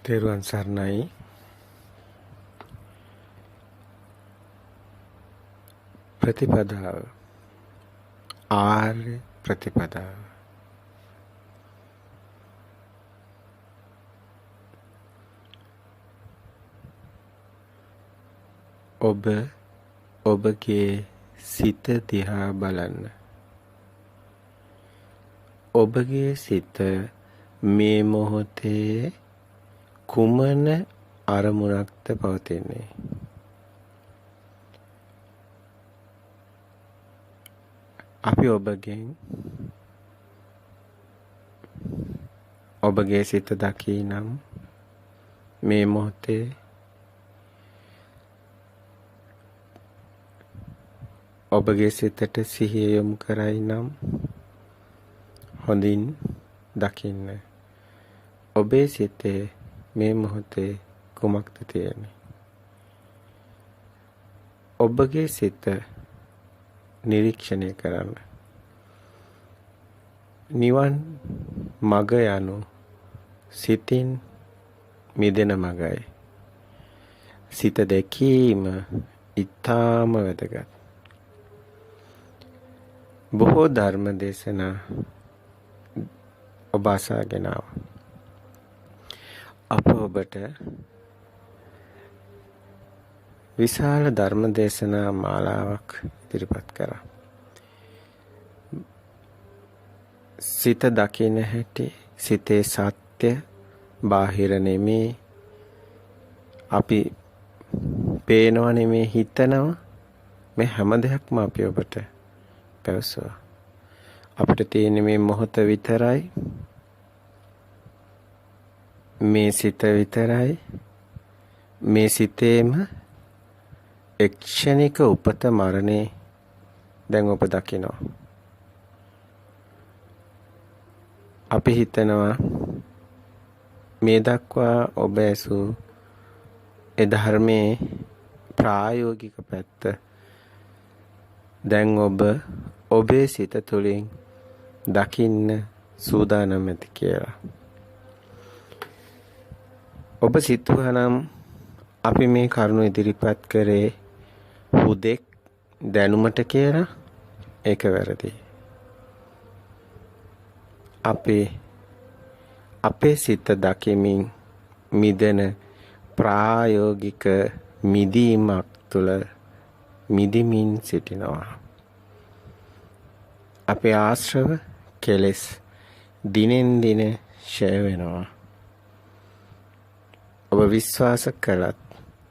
තෙරුවන් සරණයි. ප්‍රතිපදාව ආර්ය ප්‍රතිපදාව. ඔබ ඔබගේ සිත දිහා බලන්න. ඔබගේ සිත මේ මොහොතේ කුමන අරමුණක්ද පවතින්නේ? අපි ඔබගේ සිත දකිනම් මේ මොහොතේ ඔබගේ සිතට සිහිය යොමු කරයි නම් හොඳින් දකින්න. ඔබේ සිතේ මේ මොහොතේ කුමක්ද තියෙන්නේ? ඔබගේ සිත නිරීක්ෂණය කරන්න. නිවන් මග යනු සිතින් මිදෙන මගයි. සිත දැකීම ඊටාම වැදගත්. බොහෝ ධර්ම දේශනා ඔබ අසගෙන ආවා. අප ඔබට විශාල ධර්ම දේශනා මාලාවක් ඉදිරිපත් කරා. සිත දකින හැටි, සිතේ සත්‍ය බාහිර නෙමේ. අපි පේනව නෙමේ, හිතනවා. මේ හැම දෙයක්ම අපි ඔබට පැවසුවා. අපිට තියෙන මේ මොහොත විතරයි, මේ සිත විතරයි. මේ සිතේම එක්ෂණික උපත මරණේ දැන් ඔබ දකිනවා. අපි හිතනවා මේ දක්වා ඔබ ඇසූ ඒ ධර්මයේ ප්‍රායෝගික පැත්ත දැන් ඔබ ඔබේ සිත තුළින් දකින්න සූදානම් ඇති කියලා. ඔබ සිතුවනම් අපි මේ කරුණ ඉදිරිපත් කරේ හුදෙක් දැනුමට කියලා. ඒක වැරදි. අපේ සිත දකිමින් මිදෙන ප්‍රායෝගික මිදීමක් තුළ මිදිමින් සිටිනවා. අපේ ආශ්‍රව කෙලෙස් දිනෙන් දින ඡය වෙනවා. ඔබ විශ්වාස කළත්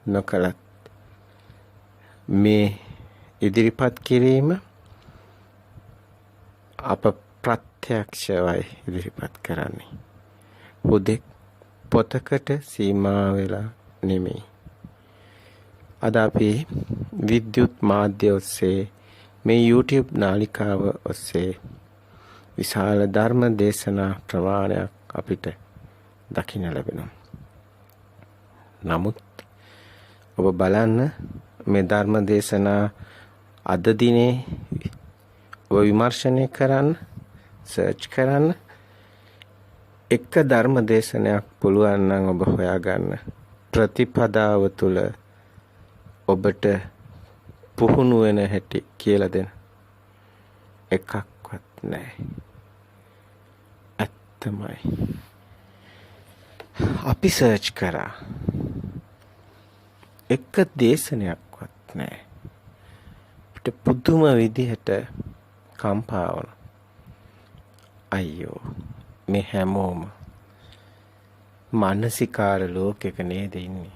නොකළත් මේ ඉදිරිපත් කිරීම අප ප්‍රත්‍යක්ෂවයි ඉදිරිපත් කරන්නේ. හුදෙක් පොතකට සීමා වෙලා නෙමෙයි. අද අපි විද්‍යුත් මාධ්‍ය ඔස්සේ මේ YouTube නාලිකාව ඔස්සේ විශාල ධර්ම දේශනා ප්‍රමාණයක් අපිට දකින්න ලැබෙනවා. නමුත් ඔබ බලන්න මේ ධර්ම දේශනා අද දිනේ ඔබ විමර්ශනය කරන්න, සර්ච් කරන්න. එක ධර්ම දේශනයක් පුළුවන් නම් ඔබ හොයාගන්න. ප්‍රතිපදාව තුළ ඔබට පුහුණු වෙන හැටි කියලා දෙන එකක්වත් නැහැ. ඇත්තමයි. අපි සර්ච් කරා. එක දේශනයක්වත් නැහැ. අපිට පුදුම විදිහට කම්පා වුණා. අයියෝ, මේ හැමෝම මානසිකාර ලෝකයක නේද ඉන්නේ.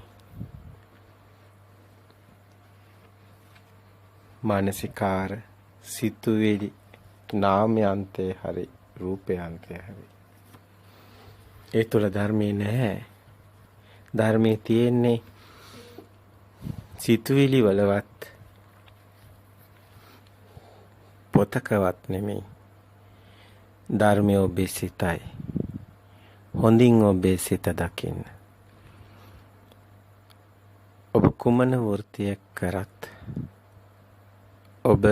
මානසිකාර සිතුවිලි නාමයන්තේ හරි රූපයන්තේ හරි. ඒ තුල ධර්මයේ නැහැ. ධර්මයේ තියෙන්නේ සිතුවිලි වලවත් පොතකවත් නෙමෙයි. ධර්මයේ ඔබේ සිතයි. හොඳින් ඔබේ සිත දකින්න. ඔබ කුමන වෘත්තියක් කරත් ඔබ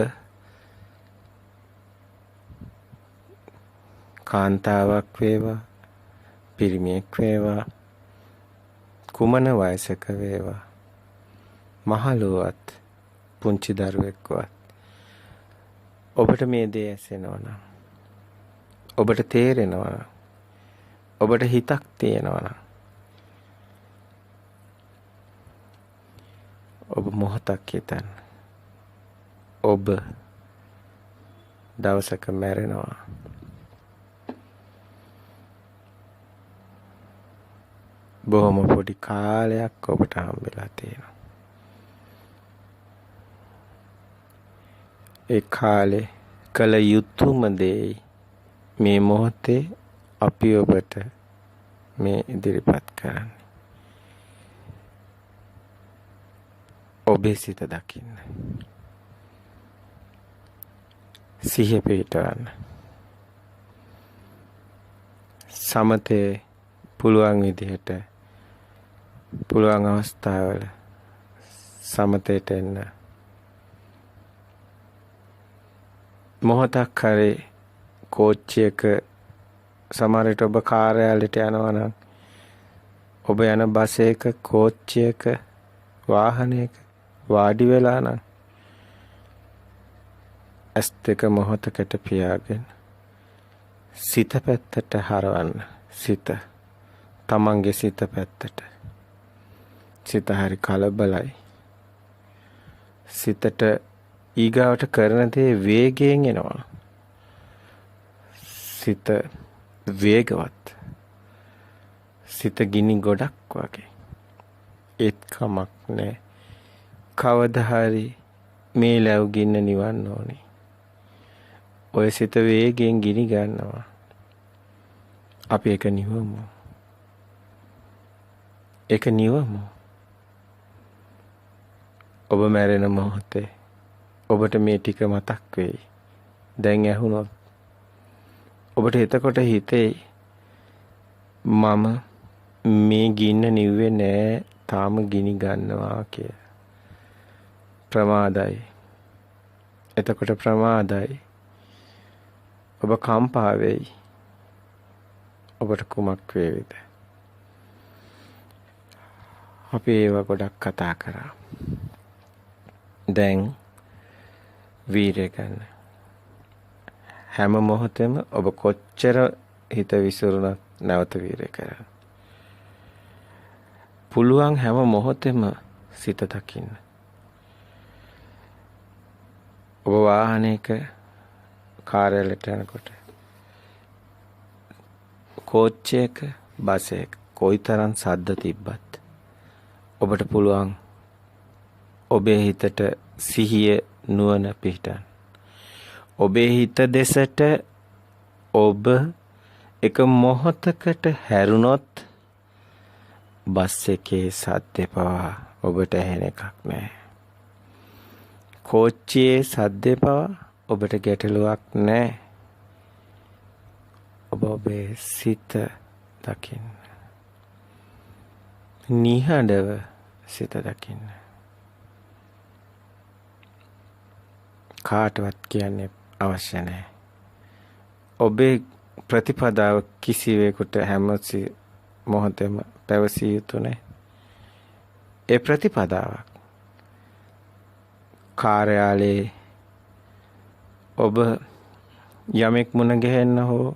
කාන්තාවක් වේවා, පිරිමියෙක් වේවා, කුමන වයසක වේවා මහලුවත් පුංචි දරුවෙක්වත් ඔබට මේ දේ ඇසෙනවා නම් ඔබට තේරෙනවා නම් ඔබට හිතක් තියෙනවා නම් ඔබ මොහොතක් හිතන්න ඔබ දවසක මැරෙනවා බොහොම පොඩි කාලයක් ඔබට හම්බෙලා තියෙනවා ඒ කාලේ කල යුතුයම දේ මේ මොහොතේ අපි ඔබට මේ ඉදිරිපත් කරන්නේ ඔබේ සිත දකින්න සිහිය පිටවන්න සමතේ පුළුවන් විදිහට පුළුවන් අවස්ථාවල සමතේට එන්න මොහොතක් හරි කෝච්චියක සමහර විට ඔබ කාර්යාලයට යනවා නම් ඔබ යන බස් එක කෝච්චියක වාහනයක වාඩි වෙලා නම් ඇස් දෙක මොහොතකට පියාගෙන සිත පැත්තට හරවන්න සිත තමන්ගේ සිත පැත්තට සිත හරි කලබලයි සිතට ඊගාවට කරන දේ වේගයෙන් එනවා සිත වේගවත් සිත ගිනි ගොඩක් වගේ ඒත් කමක් නෑ කවදා හරි මේ ලැබුගින්න නිවන්න ඕනේ ඔය සිත වේගයෙන් ගිනි ගන්නවා අපි ඒක නිවමු ඒක නිවමු ඔබ මැරෙන මොහොතේ ඔබට මේ ටික මතක් වෙයි දැන් ඇහුනොත් ඔබට එතකොට හිතේ මම මේ ගින්න නිව්වේ නෑ තාම ගිනි ගන්නවා කිය ප්‍රමාදයි එතකොට ප්‍රමාදයි ඔබ කම්පා වෙයි ඔබට කුමක් වේවිද අපි ඒව ගොඩක් කතා කරා දැන් වීරය ගන්න හැම මොහොතෙම ඔබ කොච්චර හිත විසිරුණත් නැවත වීරය කරන්න පුළුවන් හැම මොහොතෙම සිත දකින්න ඔබ වාහනයක කාර්යාලයට යනකොට කෝච්චියක බස් එක කොයිතරම් සද්ද තිබ්බත් ඔබට පුළුවන් ඔබේ හිතට සිහිය නුවණ පිහිටන්න ඔබේ හිත දෙසට ඔබ එක මොහොතකට හැරුණොත් බස් එකේ සද්දේ පවා ඔබට ඇහෙන එකක් නෑ කෝච්චියේ සද්දේ පවා ඔබට ගැටලුවක් නෑ ඔබ ඔබේ සිත දකින්න නිහඬව සිත දකින්න කාටවත් කියන්න අවශ්‍ය නැහැ. ඔබේ ප්‍රතිපදාව කිසිවෙකුට හැම මොහොතෙම පැවසිය යුතු නැහැ. ඒ ප්‍රතිපදාවක් කාර්යාලයේ ඔබ යමෙක් මුණ ගැහෙන්න හෝ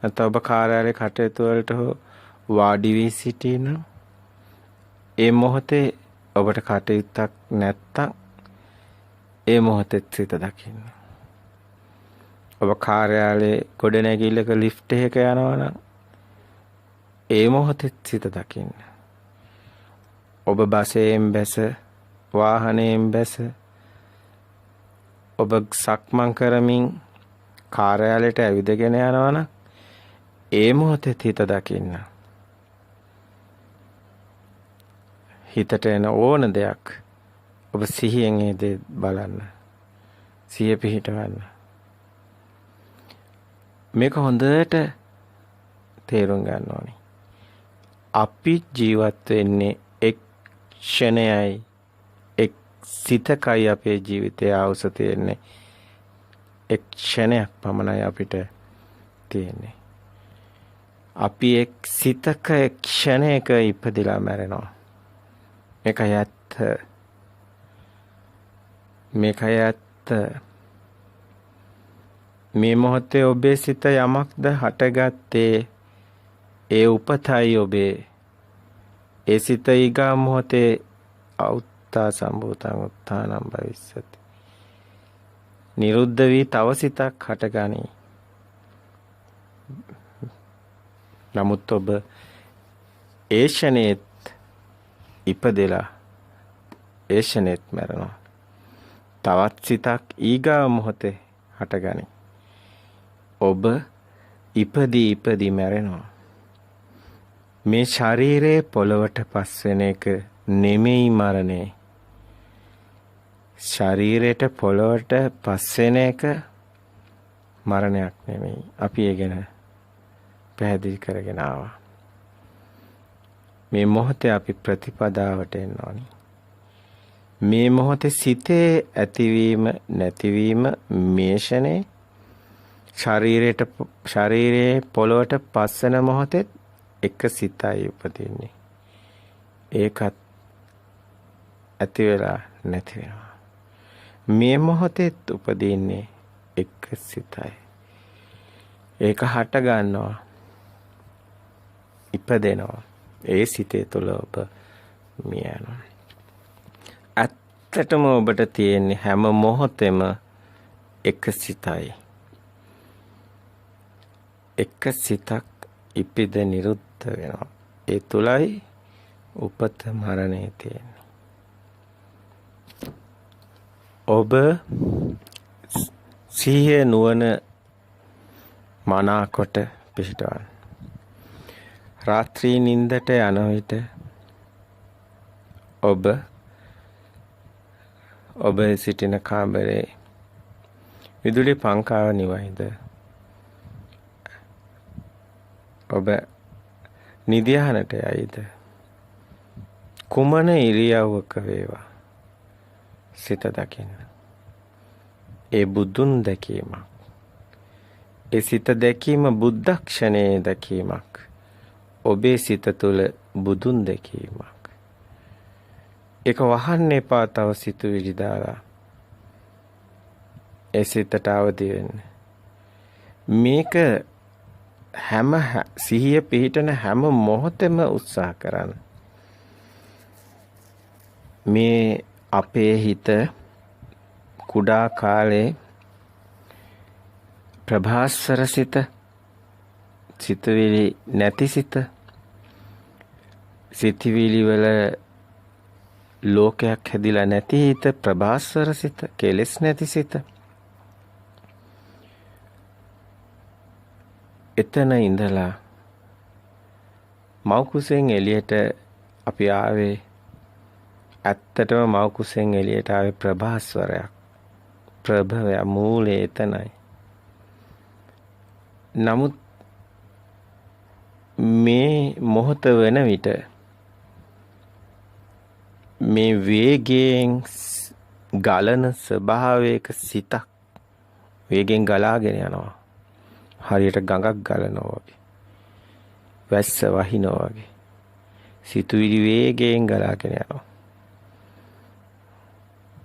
නැත්නම් ඔබ කාර්යාලයේ කටයුතු වලට හෝ වාඩි වී සිටින ඒ මොහොතේ ඔබට කටයුත්තක් නැත්තම් ඒ මොහොතේ සිත දකින්න. ඔබ කාර්යාලයේ ගොඩනැගිල්ලක ලිෆ්ට් එකක යනවා නම් ඒ මොහොතේ සිත දකින්න. ඔබ බසයෙන් බැස වාහනයෙන් බැස ඔබ සක්මන් කරමින් කාර්යාලයට ඇවිදගෙන යනවා නම් ඒ මොහොතේ හිත දකින්න. හිතට එන ඕන දෙයක් ඔබ සිහියෙන් ඒ දේ බලන්න. සිහිය පිහිටවන්න. මේක හොඳට තේරුම් ගන්න ඕනේ. අපි ජීවත් වෙන්නේ එක් ක්ෂණයයි එක් සිතකයි අපේ ජීවිතයේ ආවුස තියෙන්නේ. එක් ක්ෂණයක් පමණයි අපිට තියෙන්නේ. අපි එක් සිතක ක්ෂණයක ඉපදිලා මැරෙනවා. මේකයි ඇත්ත. මේකයි ඇත්ත. මේ මොහොතේ ඔබේ සිත යමක්ද හටගත්තේ ඒ උපතයි ඔබේ. ඒ සිත ඊගා මොහොතේ අවුත්තා සම්භූතං උත්තානම් භවිස්සති. නිරුද්ධ වී තව සිතක් හටගනී. නමුත් ඔබ ඒ ෂණේත් ඉපදෙලා ඒ ෂණේත් මැරෙනවා. තවත් සිතක් ඊගා මොහොතේ හටගනී. ඔබ ඉපදී මැරෙනවා. මේ ශරීරයේ පොළවට පස් වෙන එක නෙමෙයි මරණය. ශරීරයට පොළවට පස් වෙන එක මරණයක් නෙමෙයි. අපි ඒ ගැන පැහැදිලි කරගෙන ආවා. මේ මොහොතේ අපි ප්‍රතිපදාවට එන්න ඕනි. මේ මොහොතේ සිතේ ඇතිවීම නැතිවීම මේ ෂනේ ශරීරයේ පොළවට පස්සන මොහොතේ එක සිතයි උපදින්නේ. ඒකත් ඇති වෙලා නැති වෙනවා. මේ මොහොතේත් උපදින්නේ එක සිතයි. ඒක හට ගන්නවා. ඉපදෙනවා. ඒ සිතේ තුල ඔබ මිය යනවා. ඇත්තටම ඔබට තියෙන්නේ හැම මොහොතෙම එක සිතයි. එක සිතක් ඉපිද නිරුද්ධ වෙනවා. ඒ තුලයි උපත මරණය තියෙන්නේ. ඔබ සිහිය නුවණ මනාකොට පිහිටවන්න. රාත්‍රී නිින්දට යන විට ඔබ සිටින කාමරේ විදුලි පංකාව නිවයිද? ඔබ නිදියහනට යයිද? කුමන ඉරියව්වක වේවා සිත දකින්න. ඒ බුදුන් දැකීමක්. ඒ සිත දැකීම බුද්ධක්ෂණයේ දැකීමක්. ඔබේ සිත තුළ බුදුන් දැකීමක්. ඒක වහන්න එපා තව සිතුවිලි දාලා. ඒ සිතට අවදි වෙන්න. මේක හැම සිහිය පිහිටන හැම මොහොතෙම උත්සාහ කරන්න. මේ අපේ හිත කුඩා කාලේ ප්‍රභාස්වර සිත, සිතුවිලි නැති සිත, සිතුවිලි වල ලෝකයක් හැදිලා නැති හිත, ප්‍රභාස්වර සිත, කෙලෙස් නැති සිත. එතන ඉඳලා මෞකුසෙන් එළියට අපි ආවේ. ඇත්තටම මෞකුසෙන් එළියට ආවේ ප්‍රභාස්වරයක්. ප්‍රභවය මූලයේ එතනයි. නමුත් මේ මොහොත වෙන විට මේ වේගයෙන් ගලන ස්වභාවයක සිතක් වේගෙන් ගලාගෙන යනවා. හරියට ගඟක් ගලනවා වගේ. වැස්ස වහිනවා වගේ. සිතුවිලි වේගයෙන් ගලාගෙන යනවා.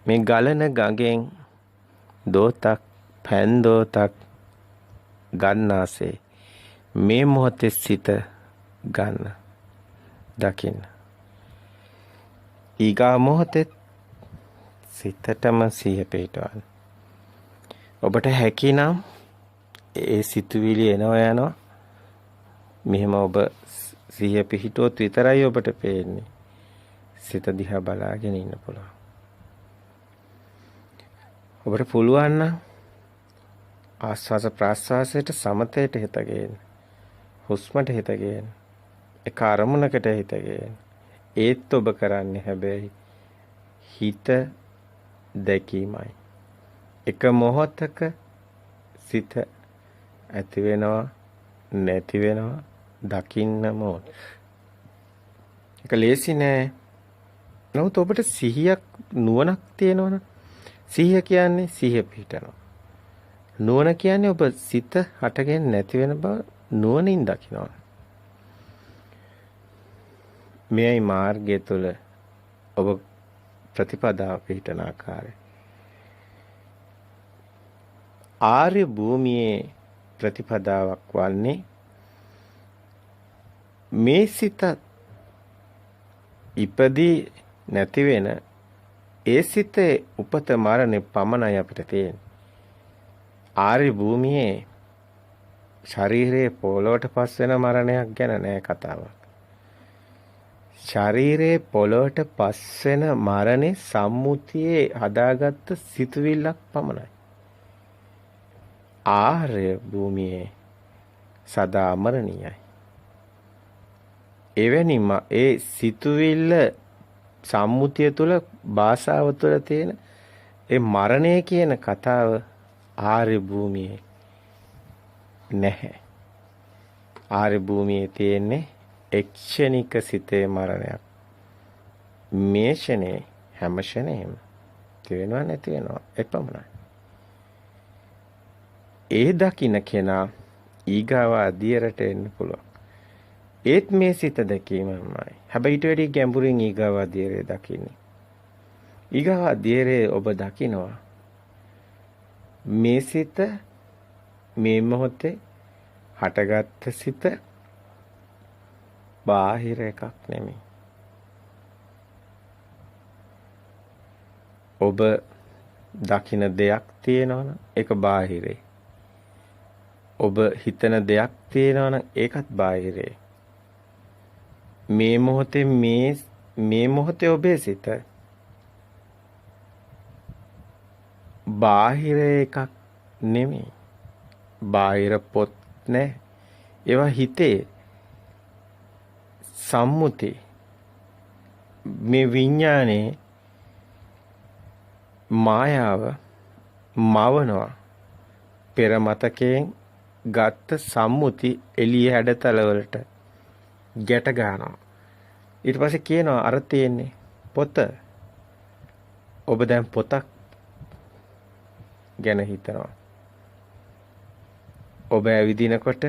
මේ ගලන ගඟෙන් දෝතක් පැන් දෝතක් ගන්නාසේ මේ මොහොතේ සිත ගන්න දකින්න. ඊගා මොහොතේ සිතටම සිහිය පිටවන්න. ඔබට හැකිනම් ඒ සිතුවිලි එනවා යනවා. මෙහෙම ඔබ සිහිය පිහිටුවොත් විතරයි ඔබට පේන්නේ. සිත දිහා බලාගෙන ඉන්න පුළුවන්. ඔබට පුළුවන් නම් ආස්වාස ප්‍රාස්වාසයට සමතයට හිත ගේන්න. හුස්මට හිත ගේන්න. එක අරමුණකට හිත ගේන්න. ඒත් ඔබ කරන්නේ හැබැයි හිත දැකීමයි. එක මොහොතක සිත ඇති වෙනවා නැති වෙනවා දකින්නම ඕන. ඒක ලේසි නෑ. නමුත් ඔබට සිහියක් නුවණක් තියෙනවනේ. සිහිය කියන්නේ සිහිය පිහිටනවා. නුවණ කියන්නේ ඔබ සිත හටගෙන නැති වෙන බව නුවණින් දකිනවා. මෙයයි මාර්ගය තුළ ඔබ ප්‍රතිපදාව පිහිටන ආකාරය. ආර්ය භූමියේ ප්‍රතිපදාවක් වන්නේ මේ සිත ඉපදී නැති වෙන ඒ සිතේ උපත මරණය පමණයි අපිට තියෙන්නේ. ආර්ය භූමියේ ශරීරයේ පොළොවට පස් වෙන මරණයක් ගැන නෑ කතාවක්. ශරීරයේ පොළොවට පස් වෙන මරණේ සම්මුතියේ හදාගත්ත සිතුවිල්ලක් පමණයි. ආර්ය භූමියේ සදා අමරණීයයි. එවැනිම ඒ සිතුවිල්ල සම්මුතිය තුළ භාෂාව තුළ තියෙන ඒ මරණය කියන කතාව ආර්ය භූමියේ නැහැ. ආර්ය භූමියේ තියෙන්නේ එක්ෂණික සිතේ මරණයක්. මේ ෂනේ හැම ෂනේම තියෙනවා නැති වෙනවා එපමණයි. ඒ දකින්න කෙනා ඊගාව අධියරට එන්න පුළුවන්. ඒත් මේ සිත දැකීමමයි. හැබැයි ඊට වැඩි ගැඹුරින් ඊගාව අධියරේ දකින්නේ. ඊගාව අධියරේ ඔබ දකිනවා මේ සිත මේ මොහොතේ හටගත්ත සිත බාහිර එකක් නෙමෙයි. ඔබ දකින දෙයක් තියෙනවනම් ඒක බාහිරේ. ඔබ හිතන දෙයක් තියෙනවනම් ඒකත් බාහිරේ. මේ මොහොතේ ඔබේ සිත බාහිර එකක් නෙමෙයි. බාහිර පොත් නෑ. ඒවා හිතේ සම්මුති. මේ විඥානේ මායාව මවනවා. පෙර මතකයෙන් ගත්ත සම්මුති එළිය හැඩතල වලට ගැට ගන්නවා. ඊට පස්සේ කියනවා අර තියෙන්නේ පොත. ඔබ දැන් පොතක් ගැන හිතනවා. ඔබ ඇවිදිනකොට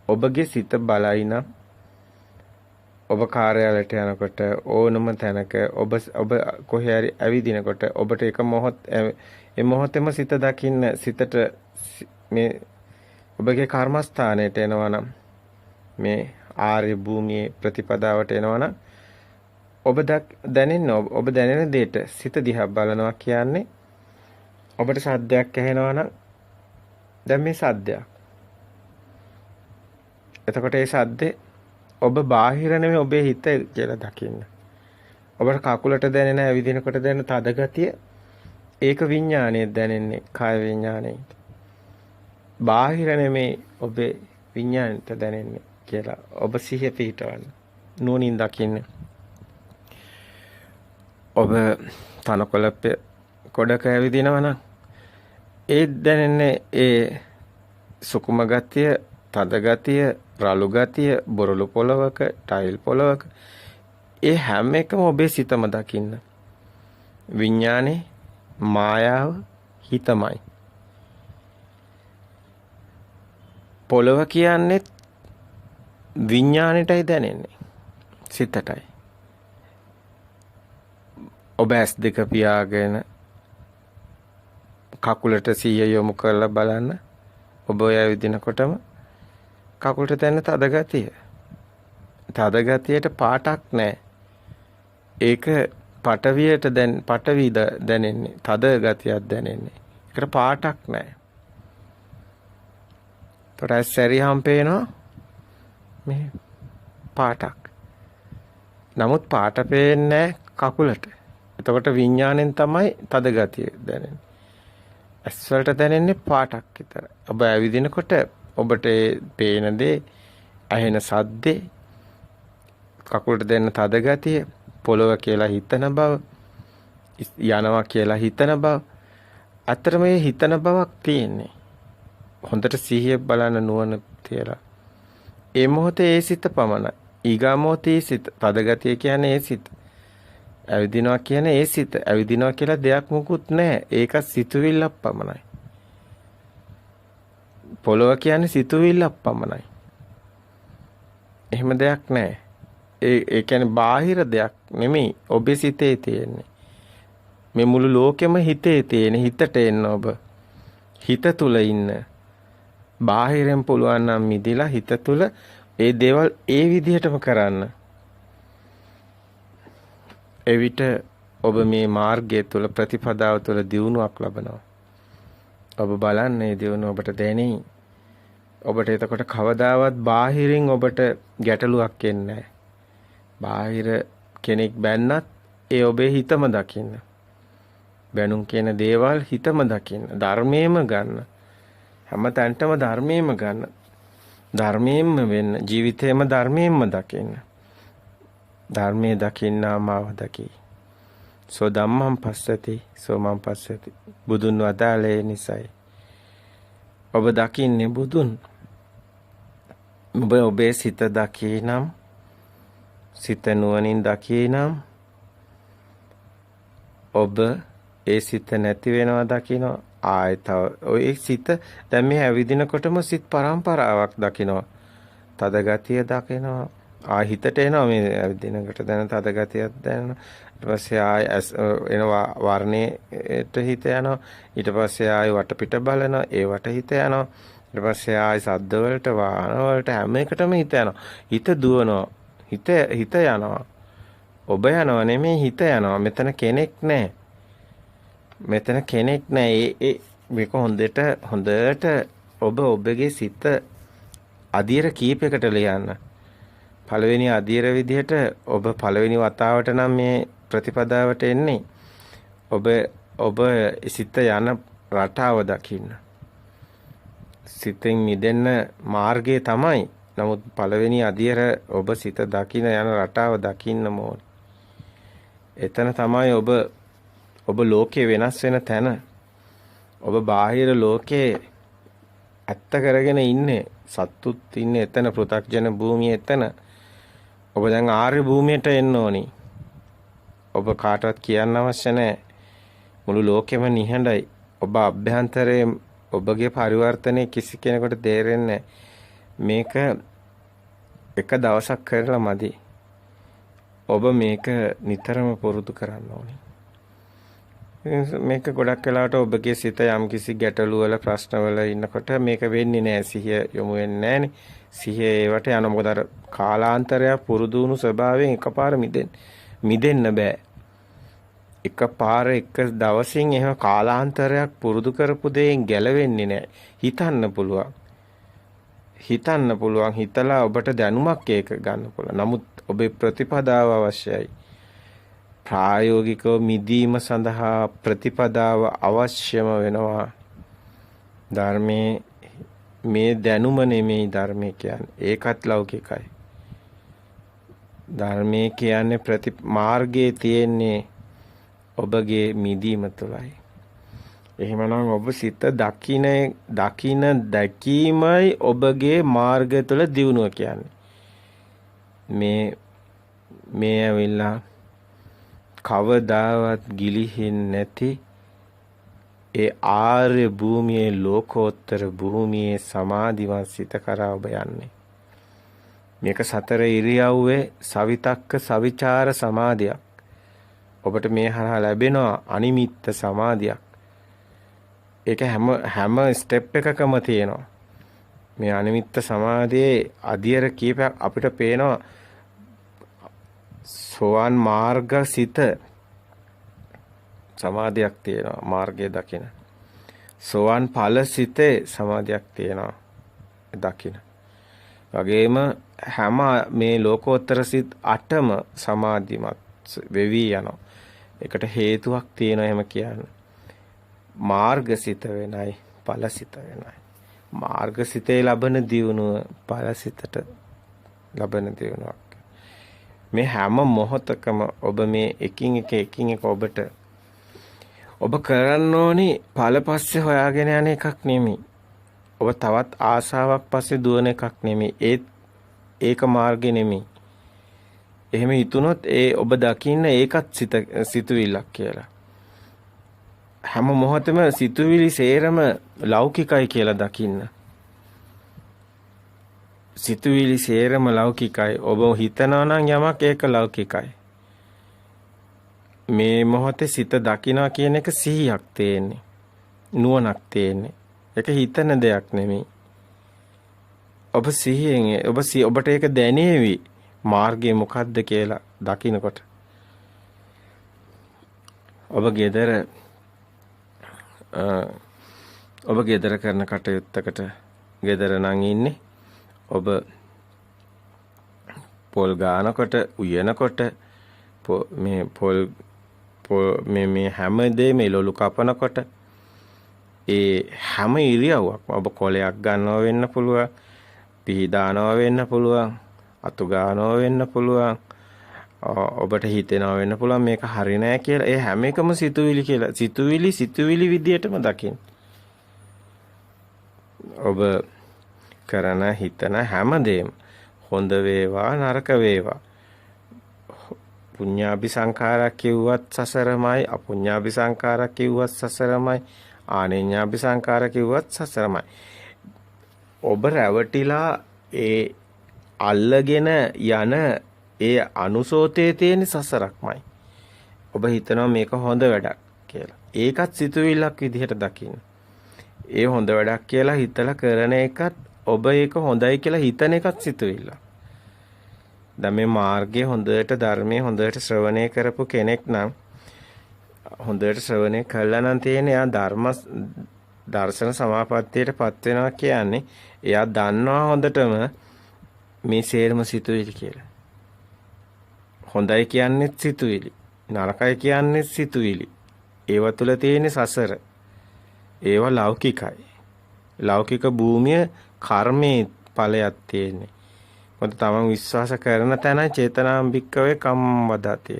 ඔබගේ සිත බලයි නම් ඔබ කාර්යාලයට යනකොට ඕනම තැනක ඔබ කොහේ හරි ඇවිදිනකොට ඔබට එක ඒ මොහොතේම සිත දකින්න සිතට මේ ඔබගේ කර්මස්ථානයට එනවා නම් මේ ආර්ය භූමියේ ප්‍රතිපදාවට එනවා නම් ඔබ දැනෙන දෙයට සිත දිහා බලනවා කියන්නේ ඔබට සද්දයක් ඇහෙනවා නම් දැන් මේ සද්දයක්. එතකොට ඒ සද්දේ ඔබ බාහිර නෙමෙයි ඔබේ හිත කියලා දකින්න. ඔබට කකුලට දැනෙන ඇවිදිනකොට දැනෙන තද ගතිය ඒක විඥාණය දැනෙන්නේ කාය විඥාණය. බාහිර නෙමෙයි ඔබේ විඥාණයට දැනෙන්නේ කියලා ඔබ සිහිය පිහිටවන්න. නුවණින් දකින්න. ඔබ තනකොළ කොඩක ඇවිදිනවා නම් ඒ දැනෙන්නේ ඒ සුකුම ගතිය, තද ගතිය, රළු ගතිය, බොරළු පොළවක, ටයිල් පොළවක ඒ හැම එකම ඔබේ සිතම දකින්න. විඥානේ මායාව හිතමයි. පොළව කියන්නේ විඥාණයටයි දැනෙන්නේ. සිතටයි. ඔබ ඇස් දෙක පියාගෙන කකුලට සිහිය යොමු කරලා බලන්න. ඔබ ඔය විදිනකොටම කකුලට දැනෙන තද ගතිය. තද ගතියට පාටක් නැහැ. ඒක පටවියට පටවි දැනෙන්නේ. තද ගතියක් දැනෙන්නේ. ඒකට පාටක් නැහැ. ඒතර සැරියම් පේනවා මේ පාටක්. නමුත් පාට පේන්නේ කකුලට. එතකොට විඥාණයෙන් තමයි තද ගතිය දැනෙන්නේ. ඇස් වලට දැනෙන්නේ පාටක් විතරයි. ඔබ ඇවිදිනකොට ඔබට පේන දේ, ඇහෙන සද්දේ, කකුලට දැනෙන තද ගතිය, පොළව කියලා හිතන බව, යනවා කියලා හිතන බව. අතර මේ හිතන බවක් තියෙන්නේ. හොඳට සිහිය බලන නුවණ තියලා. ඒ මොහොතේ ඒ සිත පමණයි. ඊගා මොහොතේ සිත තද ගතිය කියන්නේ ඒ සිත. ඇවිදිනවා කියන්නේ ඒ සිත. ඇවිදිනවා කියලා දෙයක් මොකුත් නැහැ. ඒක සිතුවිල්ලක් පමණයි. පොළොව කියන්නේ සිතුවිල්ලක් පමණයි. එහෙම දෙයක් නැහැ. ඒ කියන්නේ බාහිර දෙයක් නෙමෙයි ඔබේ සිතේ තියෙන්නේ. මේ මුළු ලෝකෙම හිතේ තියෙන. හිතට එන්න ඔබ. හිත තුල ඉන්න. බාහිරෙන් පුළුවන් නම් මිදිලා හිත තුල ඒ දේවල් ඒ විදිහටම කරන්න. එවිට ඔබ මේ මාර්ගය තුල ප්‍රතිපදාව තුල දියුණුවක් ලබනවා. ඔබ බලන්නේ දියුණුව ඔබට දැනෙයි. ඔබට එතකොට කවදාවත් බාහිරින් ඔබට ගැටලුවක් එන්නේ නැහැ. බාහිර කෙනෙක් බැන්නත් ඒ ඔබේ හිතම දකින්න. බැනුම් කියන දේවල් හිතම දකින්න. ධර්මයෙන්ම ගන්න. හැම තැනටම ධර්මයෙන්ම ගන්න. ධර්මයෙන්ම වෙන්න. ජීවිතේම ධර්මයෙන්ම දකින්න. ධර්මයේ දකින්නා මාව දකි. සෝ ධම්මං පස්සති සෝ මං පස්සති. බුදුන් වදාළේ නිසයි. ඔබ දකින්නේ බුදුන්. ඔබ ඔබේ සිත දකිනම් සිත නුවණින් දකිනම් ඔබ ඒ සිත නැති වෙනවා දකිනවා. ආයත ඔය සිත දැන් මේ ඇවිදිනකොටම සිත් පරම්පරාවක් දකිනවා. තද ගතිය දකිනවා. හිතට එනවා මේ ඇවිදිනකොට දැන තද ගතියක් දැනෙනවා. ඊට පස්සේ එනවා වර්ණයට හිත යනවා. ඊට පස්සේ වටපිට බලනවා. ඒවට හිත යනවා. ඊට පස්සේ සද්ද වලට වාහන වලට හැම එකටම හිත යනවා. හිත දුවනවා. හිත යනවා. ඔබ යනවා නෙමෙයි හිත යනවා. මෙතන කෙනෙක් නැහැ. මෙතන කෙනෙක් නැහැ. මේක හොඳට ඔබ ඔබගේ සිත අධීර කීපයකට ලියන්න. පළවෙනි අධීර විදිහට ඔබ පළවෙනි වතාවට නම් මේ ප්‍රතිපදාවට එන්නේ. ඔබ සිත යන රටාව දකින්න. සිතෙන් මිදෙන්න මාර්ගය තමයි. නමුත් පළවෙනි අධීර ඔබ සිත දකින්න යන රටාව දකින්න ඕනේ. එතන තමයි ඔබ ලෝකේ වෙනස් වෙන තැන. ඔබ බාහිර ලෝකේ ඇත්ත කරගෙන ඉන්නේ. සත්තුත් ඉන්නේ එතන. පෘථග්ජන භූමිය එතන. ඔබ දැන් ආර්ය භූමියට එන්න ඕනි. ඔබ කාටවත් කියන්න අවශ්‍ය නැහැ. මුළු ලෝකෙම නිහඬයි. ඔබ අභ්‍යන්තරයේ ඔබගේ පරිවර්තනයේ කිසි කෙනෙකුට තේරෙන්නේ මේක එක දවසක් කරලා මදි. ඔබ මේක නිතරම පුරුදු කරන්න ඕනි. මේක ගොඩක් වෙලාවට ඔබගේ සිත යම් කිසි ගැටලු වල ප්‍රශ්න වල ඉන්නකොට මේක වෙන්නේ නැහැ. සිහිය යොමු වෙන්නේ නැහනේ. සිහිය ඒවට යන මොකද අර කාලාන්තරයක් පුරුදු වුණු ස්වභාවයෙන් එකපාර මිදෙන්න බෑ. එකපාර එක දවසින් එහෙම කාලාන්තරයක් පුරුදු කරපු දෙයෙන් ගැලවෙන්නේ නැහැ. හිතන්න පුළුවන්. හිතලා ඔබට දැනුමක් ඒක ගන්න පුළුවන්. නමුත් ඔබේ ප්‍රතිපදාව අවශ්‍යයි. ප්‍රායෝගිකව මිදීම සඳහා ප්‍රතිපදාව අවශ්‍යම වෙනවා. ධර්මයේ මේ දැනුම නෙමෙයි ධර්මයේ කියන්නේ. ඒකත් ලෞකිකයි. ධර්මයේ කියන්නේ මාර්ගයේ තියෙන්නේ ඔබගේ මිදීම තුළයි. එහෙමනම් ඔබ සිත දැකීමයි ඔබගේ මාර්ගය තුළ දියුණුව කියන්නේ. මේ ඇවිල්ලා කවදාවත් ගිලිහෙන්නේ නැති ඒ ආර්ය භූමියේ ලෝකෝත්තර භූමියේ සමාධිමත් සිත කරා ඔබ යන්නේ. මේක සතර ඉරියව්වේ සවිතක්ක සවිචාර සමාධියක්. ඔබට මේ හරහා ලැබෙනවා අනිමිත්ත සමාධියක්. ඒක හැම ස්ටෙප් එකකම තියෙනවා. මේ අනිමිත්ත සමාධියේ අධියර කීපයක් අපිට පේනවා. සෝවාන් මාර්ග සිත සමාධියක් තියෙනවා මාර්ගය දකින. සෝවාන් ඵල සිතේ සමාධියක් තියෙනවා දකින. වගේම හැම මේ ලෝකෝත්තර සිත් 8ම සමාධිමත් වෙවි යනවා. ඒකට හේතුවක් තියෙනවා එහෙම කියන්නේ. මාර්ගසිත වෙනයි ඵලසිත වෙනයි. මාර්ගසිතේ ලබන දියුණුව ඵලසිතට ලබන දියුණුවක්. මේ හැම මොහොතකම ඔබ මේ එකින් එක ඔබ කරන්න ඕනි ඵල පස්සේ හොයාගෙන යන එකක් නෙමෙයි. ඔබ තවත් ආසාවක් පස්සේ දුවන එකක් නෙමෙයි. ඒක මාර්ගේ නෙමෙයි. එහෙම හිතුනොත් ඔබ දකින්න ඒකත් සිතුවිල්ලක් කියලා. හැම මොහොතෙම සිතුවිලි සේරම ලෞකිකයි කියලා දකින්න. සිතුවිලි සේරම ලෞකිකයි. ඔබ හිතනවා නම් යමක් ඒක ලෞකිකයි. මේ මොහොතේ සිත දකිනවා කියන එක සිහියක් තේන්නේ. නුවණක් තේන්නේ. ඒක හිතන දෙයක් නෙමෙයි. ඔබ සිහියෙන් ඔබට ඒක දැනේවි. මාර්ගය මොකද්ද කියලා දකිනකොට. ඔබ ගෙදර කරන කටයුත්තකට ගෙදර නම් ඉන්නේ. ඔබ පොල් ගානකොට උයනකොට මේ හැම දෙයක්ම එළවලු කපනකොට ඒ හැම ඉරියව්වක්ම ඔබ කොලයක් ගන්නව වෙන්න පුළුවන්, පිහි දානව වෙන්න පුළුවන්, අතු ගන්නව වෙන්න පුළුවන්, ඔබට හිතෙනව වෙන්න පුළුවන් මේක හරි නෑ කියලා. ඒ හැම එකම සිතුවිලි කියලා. සිතුවිලි විදියටම දකින්න. ඔබ කරන හිතන හැමදේම හොඳ වේවා නරක වේවා පුඤ්ඤාභි සංඛාරක් කිව්වත් සසරමයි, අපුඤ්ඤාභි සංඛාරක් කිව්වත් සසරමයි, ආනෙඤ්ඤාභි සංඛාරක් කිව්වත් සසරමයි. ඔබ රැවටිලා ඒ අල්ලගෙන යන ඒ අනුසෝතයේ තියෙන සසරක්මයි. ඔබ හිතනවා මේක හොඳ වැඩක් කියලා. ඒකත් සිතුවිල්ලක් විදිහට දකින්න. ඒ හොඳ වැඩක් කියලා හිතලා කරන එකත් ඔබ ඒක හොඳයි කියලා හිතන එකත් සිතුවිල්ල. දැන් මේ මාර්ගයේ හොඳට ධර්මයේ හොඳට ශ්‍රවණය කරපු කෙනෙක් නම් හොඳට ශ්‍රවණය කළා නම් තියෙන එයා දර්ශන සමාපත්තියටපත් වෙනවා කියන්නේ එයා දන්නවා හොඳටම මේ සේරම සිතුවිලි කියලා. හොඳයි කියන්නේ සිතුවිලි. නරකයි කියන්නේ සිතුවිලි. ඒව තුළ තියෙන සසර. ඒව ලෞකිකයි. ලෞකික භූමිය කර්මයේ ඵලයක් තියෙන්නේ. මොකද තමන් විශ්වාස කරන තැන චේතනාම් භික්කවේ කම්මං වදති.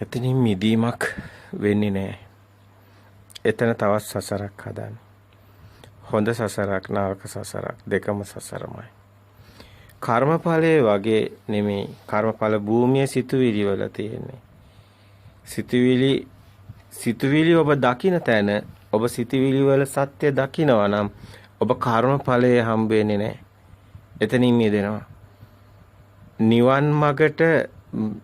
එතනින් මිදීමක් වෙන්නේ නැහැ. එතන තවත් සසරක් හදන්නේ. හොඳ සසරක් නරක සසරක් දෙකම සසරමයි. කර්මඵලයේ වගේ නෙමෙයි. කර්මඵල භූමියේ සිතුවිලි වල තියෙන්නේ. සිතුවිලි ඔබ දකින තැන ඔබ සිතුවිලි වල සත්‍ය දකිනවා නම් ඔබ කර්මඵලයේ හම්බ වෙන්නේ නැහැ. එතනින් මිදෙනවා. නිවන් මගට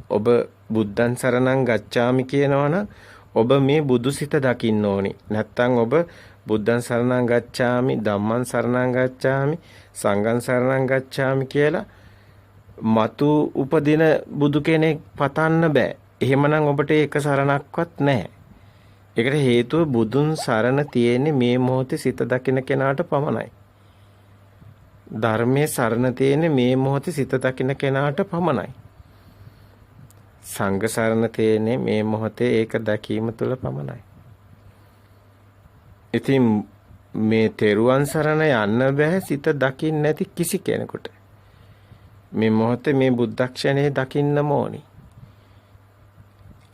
ඔබ බුද්ධං සරණං ගච්ඡාමි කියනවනම් ඔබ මේ බුදුසිත දකින්න ඕනි. නැත්තම් ඔබ බුද්ධං සරණං ගච්ඡාමි, ධම්මං සරණං ගච්ඡාමි, සංඝං සරණං ගච්ඡාමි කියලා මතු උපදින බුදු කෙනෙක් පතන්න බෑ. එහෙමනම් ඔබට ඒක සරණක්වත් නැහැ. ඒකට හේතුව බුදුන් සරණ තියෙන්නේ මේ මොහොතේ සිත දකින කෙනාට පමණයි. ධර්මයේ සරණ තියෙන්නේ මේ මොහොතේ සිත දකින කෙනාට පමණයි. සංඝ සරණ තියෙන්නේ මේ මොහොතේ ඒක දැකීම තුළ පමණයි. ඉතින් මේ තෙරුවන් සරණ යන්න බෑ සිත දකින්න නැති කිසි කෙනෙකුට. මේ මොහොතේ මේ බුද්ධක්ෂණේ දකින්නම ඕනි.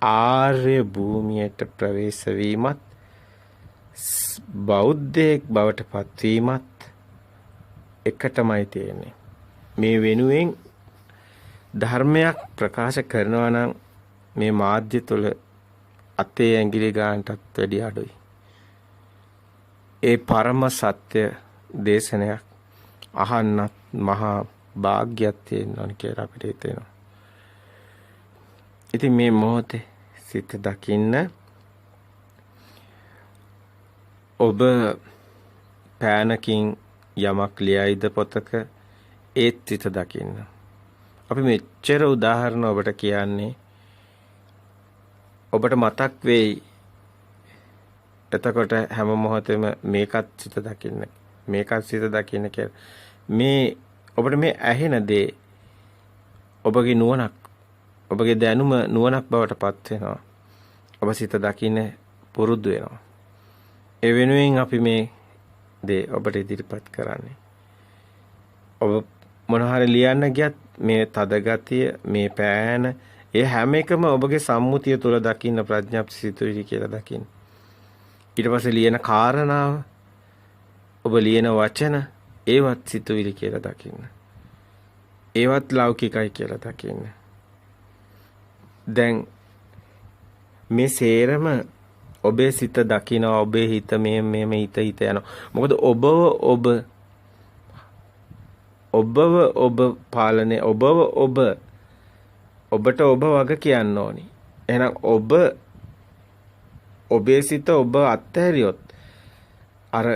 ආර්ය භූමියට ප්‍රවේශ වීමත් බෞද්ධයෙක් බවට පත්වීමත් එකටමයි තියෙන්නේ. මේ වෙනුවෙන් ධර්මයක් ප්‍රකාශ කරනවා නම් මේ මාධ්‍ය තුළ අතේ ඇඟිලි ගන්නටත් වැඩි අඩුයි. ඒ පරම සත්‍ය දේශනයක් අහන්නත් මහා වාග්යක් තියෙනවා කියලා අපිට හිතෙනවා. ඉතින් මේ මොහොතේ සිත දකින්න ඔබ පෑනකින් යමක් ලියයිද පොතක ඒත් සිත දකින්න. අපි මෙච්චර උදාහරණ ඔබට කියන්නේ ඔබට මතක් වෙයි. එතකොට හැම මොහොතෙම මේකත් සිත දකින්න. මේකත් සිත දකින්න කියලා. මේ ඔබට මේ ඇහෙන දේ ඔබගේ නුවණක් ඔබගේ දැනුම නුවණක් බවට පත් වෙනවා. ඔබ සිත දකින්න පුරුදු වෙනවා. ඒ වෙනුවෙන් අපි මේ දේ ඔබට ඉදිරිපත් කරන්නේ. ඔබ මොන හරි ලියන්න ගියත් මේ තද ගතිය, මේ පෑන, ඒ හැම එකම ඔබගේ සම්මුතිය තුළ දකින්න ප්‍රඥාප්ති සිතුවිලි කියලා දකින්න. ඊට පස්සේ ලියන කාරණාව, ඔබ ලියන වචන, ඒවත් සිතුවිලි කියලා දකින්න. ඒවත් ලෞකිකයි කියලා දකින්න. දැන් මේ සේරම ඔබේ සිත දකිනවා. ඔබේ හිත මේ හිත යනවා. මොකද ඔබ ඔබව ඔබ පාලනය ඔබට ඔබ වග කියන්න ඕනි. එහෙනම් ඔබේ සිත ඔබ අත්හැරියොත් අර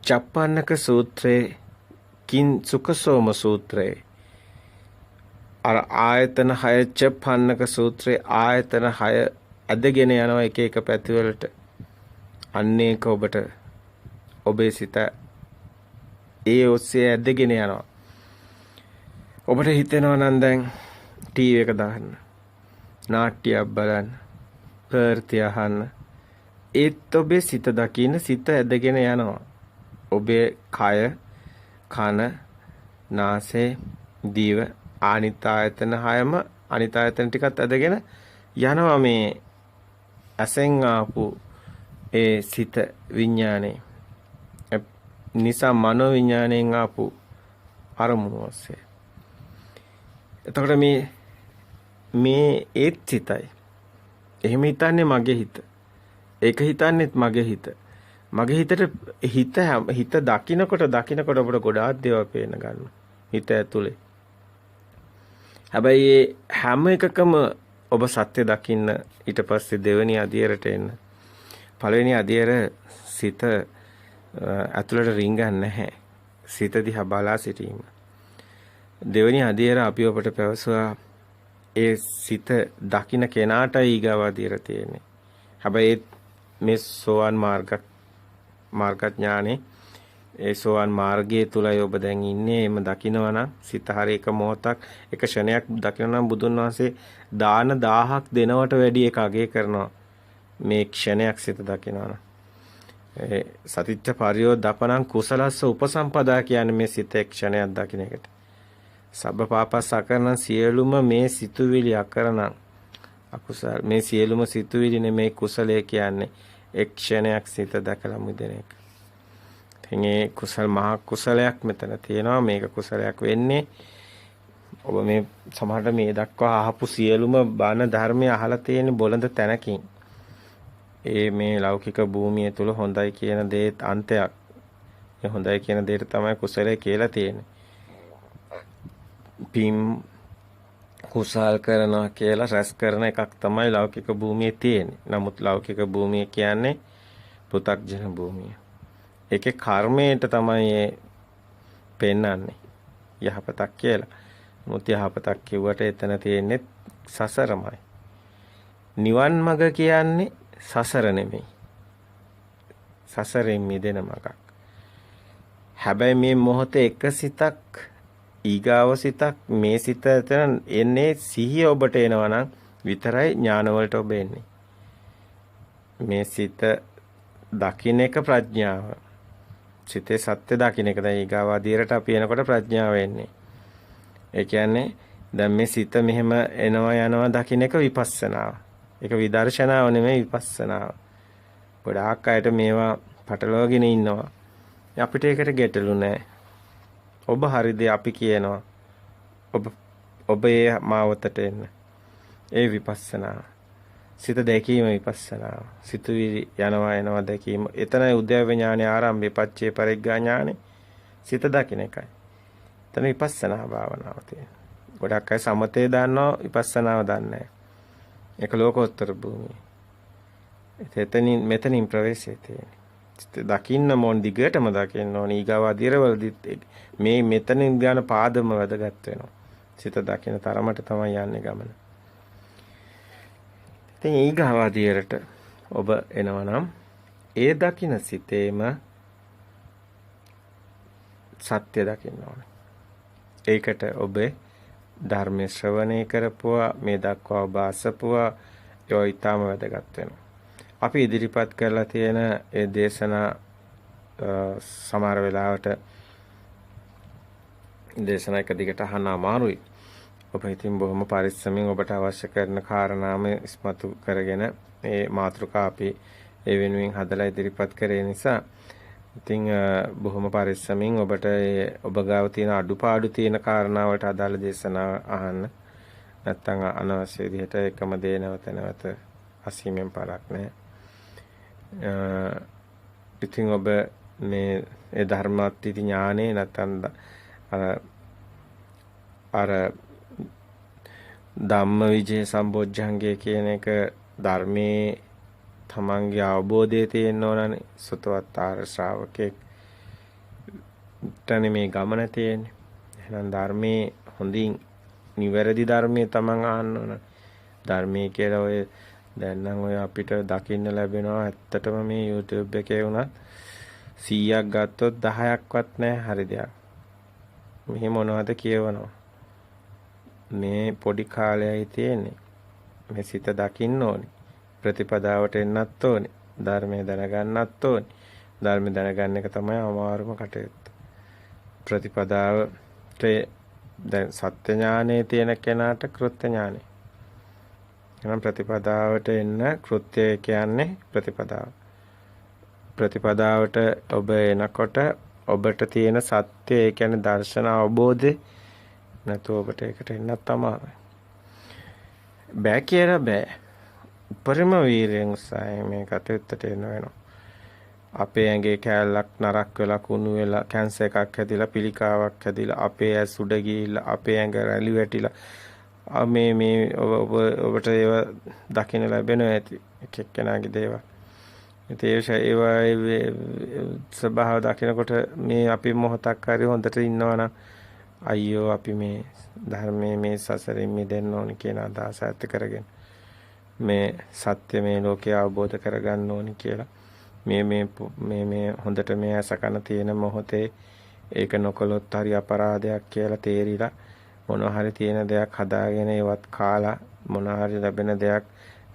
චප්පන්නක සූත්‍රයේ කින් සුඛසෝම සූත්‍රයේ අර ආයතන 6 චප්පන්නක සූත්‍රයේ ආයතන 6 ඇදගෙන යනවා එක එක පැතිවලට. අන්න ඒක ඔබට ඔබේ සිත ඒ ඔස්සේ ඇදගෙන යනවා. ඔබට හිතෙනවා නම් දැන් ටීවී එක දාන්න, නාට්‍යයක් බලන්න, ප්‍රවෘත්ති අහන්න. ඒත් ඔබේ සිත දකින්න සිත ඇදගෙන යනවා. ඔබේ කය, කන, නාසය, දිව අනිත් ආයතන 6ම අනිත් ආයතන ටිකත් ඇදගෙන යනවා මේ ඇසෙන් ආපු ඒ සිත විඥානේ. නිසා මනෝ විඥාණයෙන් ආපු අරමුණු ඔස්සේ. එතකොට මේ ඒත් සිතයි. එහෙම හිතන්නේ මගේ හිත. ඒක හිතන්නේත් මගේ හිත. මගේ හිත දකින්නකොට ඔබට ගොඩාක් දේවල් පේන්න ගන්නවා. හිත ඇතුලේ. හැබැයි හැම එකකම ඔබ සත්‍ය දකින්න ඊට පස්සේ දෙවෙනි අධියරට එන්න. පළවෙනි අධියර සිත ඇතුළට රිංගන්නේ නැහැ. සිත දිහා බලා සිටීම. දෙවෙනි අධියර අපි ඔබට පැවසුවා ඒ සිත දකින්න කෙනාට ඊගාව අධියර තියෙන්නේ. හැබැයි මේ සෝවාන් මාර්ගඥානේ ඒ සෝවාන් මාර්ගයේ තුලයි ඔබ දැන් ඉන්නේ. එම දකින්නවා නම් සිත හරිය එක මොහොතක් එක ක්ෂණයක් දකින්න නම් බුදුන් වහන්සේ දාන 1000ක් දෙනවට වැඩි එක අගය කරනවා. මේ ක්ෂණයක් සිත දකින්නවා නම් සතිච්ච පරියෝදපණං කුසලස්ස උපසම්පදා කියන්නේ මේ සිත ක්ෂණයක් දකින්න එකට. සබ්බ පාපස් අකරණ සියලුම මේ සිතුවිලි අකරණ අකුසල මේ සියලුම සිතුවිලි නෙමේ කුසලයේ කියන්නේ ක්ෂණයක් සිත දැකලා මුදෙන එක. ඉතින් කුසල මහා කුසලයක් මෙතන තියෙනවා. මේක කුසලයක් වෙන්නේ ඔබ මේ සමහරට මේ දක්වා අහපු සියලුම බණ ධර්මය අහලා තියෙන බොළඳ තැනකින් මේ ලෞකික භූමිය තුල හොඳයි කියන දේත් අන්තයක්. මේ හොඳයි කියන දේට තමයි කුසලය කියලා තියෙන්නේ. පින් කුසල් කරනවා කියලා රැස් කරන එකක් තමයි ලෞකික භූමියේ තියෙන්නේ. නමුත් ලෞකික භූමිය කියන්නේ පෘථග්ජන භූමිය. ඒකේ කර්මයට තමයි පෙන්වන්නේ යහපතක් කියලා. නමුත් යහපතක් කිව්වට එතන තියෙන්නේ සසරමයි. නිවන් මඟ කියන්නේ සසර නෙමෙයි. සසරෙන් මිදෙන මඟක්. හැබැයි මේ මොහොතේ එක සිතක් ඊගාව සිතක් මේ සිත එතන එන්නේ සිහිය ඔබට එනවා නම් විතරයි ඥාන වලට ඔබ එන්නේ. මේ සිත දකින්න එක ප්‍රඥාව. සිතේ සත්‍ය දකින්න එක දැන් ඊගාව අධීරට අපි එනකොට ප්‍රඥාව එන්නේ. ඒ කියන්නේ දැන් මේ සිත මෙහෙම එනවා යනවා දකින්න එක විපස්සනාව. ඒක විදර්ශනාව නෙමෙයි විපස්සනාව. ගොඩාක් අයට මේවා පටලවාගෙන ඉන්නවා. අපිට ඒකට ගැටලු නැහැ. ඔබ හරිද අපි කියනවා. ඔබ ඒ මාවතට එන්න. ඒ විපස්සනාව. සිත දැකීම විපස්සනාව. සිතුවිලි යනවා එනවා දැකීම. එතනයි උද්‍යව ඥානයේ ආරම්භය පච්චේ පරිග්ගා ඥානෙ. සිත දකින්න එකයි. එතන විපස්සනා භාවනාව තියෙනවා. ගොඩක් අය සමතේ දන්නවා විපස්සනාව දන්නේ නැහැ. ඒක ලෝකෝත්තර භූමිය. මෙතනින් ප්‍රවේශය තියෙන්නේ. දකින්න මොන් දිගටම දකින්න ඕනේ. ඊගාව අධිරවලදිත් මේ මෙතනින් යන පාදම වැදගත් වෙනවා. සිත දකින්න තරමට තමයි යන්නේ ගමන. ඉතින් ඊගාව අධිරට ඔබ එනවා නම් ඒ දකින්න සිතේම සත්‍ය දකින්න ඕනේ. ඒකට ඔබේ ධර්ම ශ්‍රවණය කරපුවා මේ දක්වා ඔබ අසපුවා ඒ ඊටම වැදගත් වෙනවා. අපි ඉදිරිපත් කරලා තියෙන ඒ දේශනා සමහර වෙලාවට දේශනා එක දිගට අහන්න අමාරුයි. ඔබ ඉතින් බොහොම පරිස්සමින් ඔබට අවශ්‍ය කරන කාරණාම ඉස්මතු කරගෙන මේ මාතෘකා අපි ඒ වෙනුවෙන් හදලා ඉදිරිපත් කරේ නිසා ඉතින් බොහොම පරිස්සමින් ඔබට ඔබ ගාව තියෙන අඩුපාඩු තියෙන කාරණාවලට අදාළ දේශනා අහන්න. නැත්තම් අනවශ්‍ය විදිහට එකම දේ නැවත අසීමෙන් පාරක් නැහැ. ඉතින් ඔබ මේ ධර්මාත්ථි ඥානේ නැත්තම් අර ධම්මවිජය සම්බොජ්ජංගය කියන එක ධර්මයේ තමන්ගේ අවබෝධය තියෙන්න ඕනනේ. සුතවත් ආර්ය ශ්‍රාවකෙක් තනේ මේ ගමන තියෙන්නේ. එහෙනම් ධර්මයේ හොඳින් නිවැරදි ධර්මයේ තමන් අහන්න ඕන. ධර්මයේ කියලා ඔය දැන් නම් ඔය අපිට දකින්න ලැබෙනවා ඇත්තටම මේ YouTube එකේ වුණත් 100ක් ගත්තොත් 10ක්වත් නැහැ හරි දෙයක්. මෙහි මොනවද කියවනවා. මේ පොඩි කාලයයි තියෙන්නේ. මේ සිත දකින්න ඕනේ. ප්‍රතිපදාවට එන්නත් ඕනේ. ධර්මය දැනගන්නත් ඕනේ. ධර්මය දැනගන්න එක තමයි අමාරුම කටයුත්ත. ප්‍රතිපදාවට දැන් සත්‍ය ඥානයේ තියෙන කෙනාට කෘත්‍ය ඥානය. එහෙනම් ප්‍රතිපදාවට එන්න කෘත්‍ය කියන්නේ ප්‍රතිපදාව. ප්‍රතිපදාවට ඔබ එනකොට ඔබට තියෙන සත්‍ය ඒ කියන්නේ දර්ශන අවබෝධය නැතු ඔබට ඒකට එන්නත් අමාරුයි. බෑ කියලා බෑ. උපරිම වීරයෙන් උත්සාහයෙන් මේ කටයුත්තට එන්න වෙනවා. අපේ ඇඟේ කෑල්ලක් නරක් වෙලා කුණු වෙලා කැන්සර් එකක් හැදිලා පිළිකාවක් හැදිලා අපේ ඇස් උඩ ගිහිල්ලා අපේ ඇඟ රැලි වැටිලා මේ ඔබට ඒව දකින්න ලැබෙනවා ඇති එක එක්කෙනාගේ දේවල්. ඒවා ස්වභාව දකිනකොට මේ අපි මොහොතක් හරි හොඳට ඉන්නවනම් අයියෝ අපි මේ ධර්මයේ මේ සසරින් මිදෙන්න ඕනි කියන අදහස ඇති කරගෙන මේ සත්‍ය මේ ලෝකය අවබෝධ කරගන්න ඕනි කියලා මේ හොඳට මේ අසකන තියෙන මොහොතේ ඒක නොකළොත් හරි අපරාධයක් කියලා තේරිලා මොනවා හරි තියෙන දෙයක් හදාගෙන ඒවත් කාලා මොනවා හරි ලැබෙන දෙයක්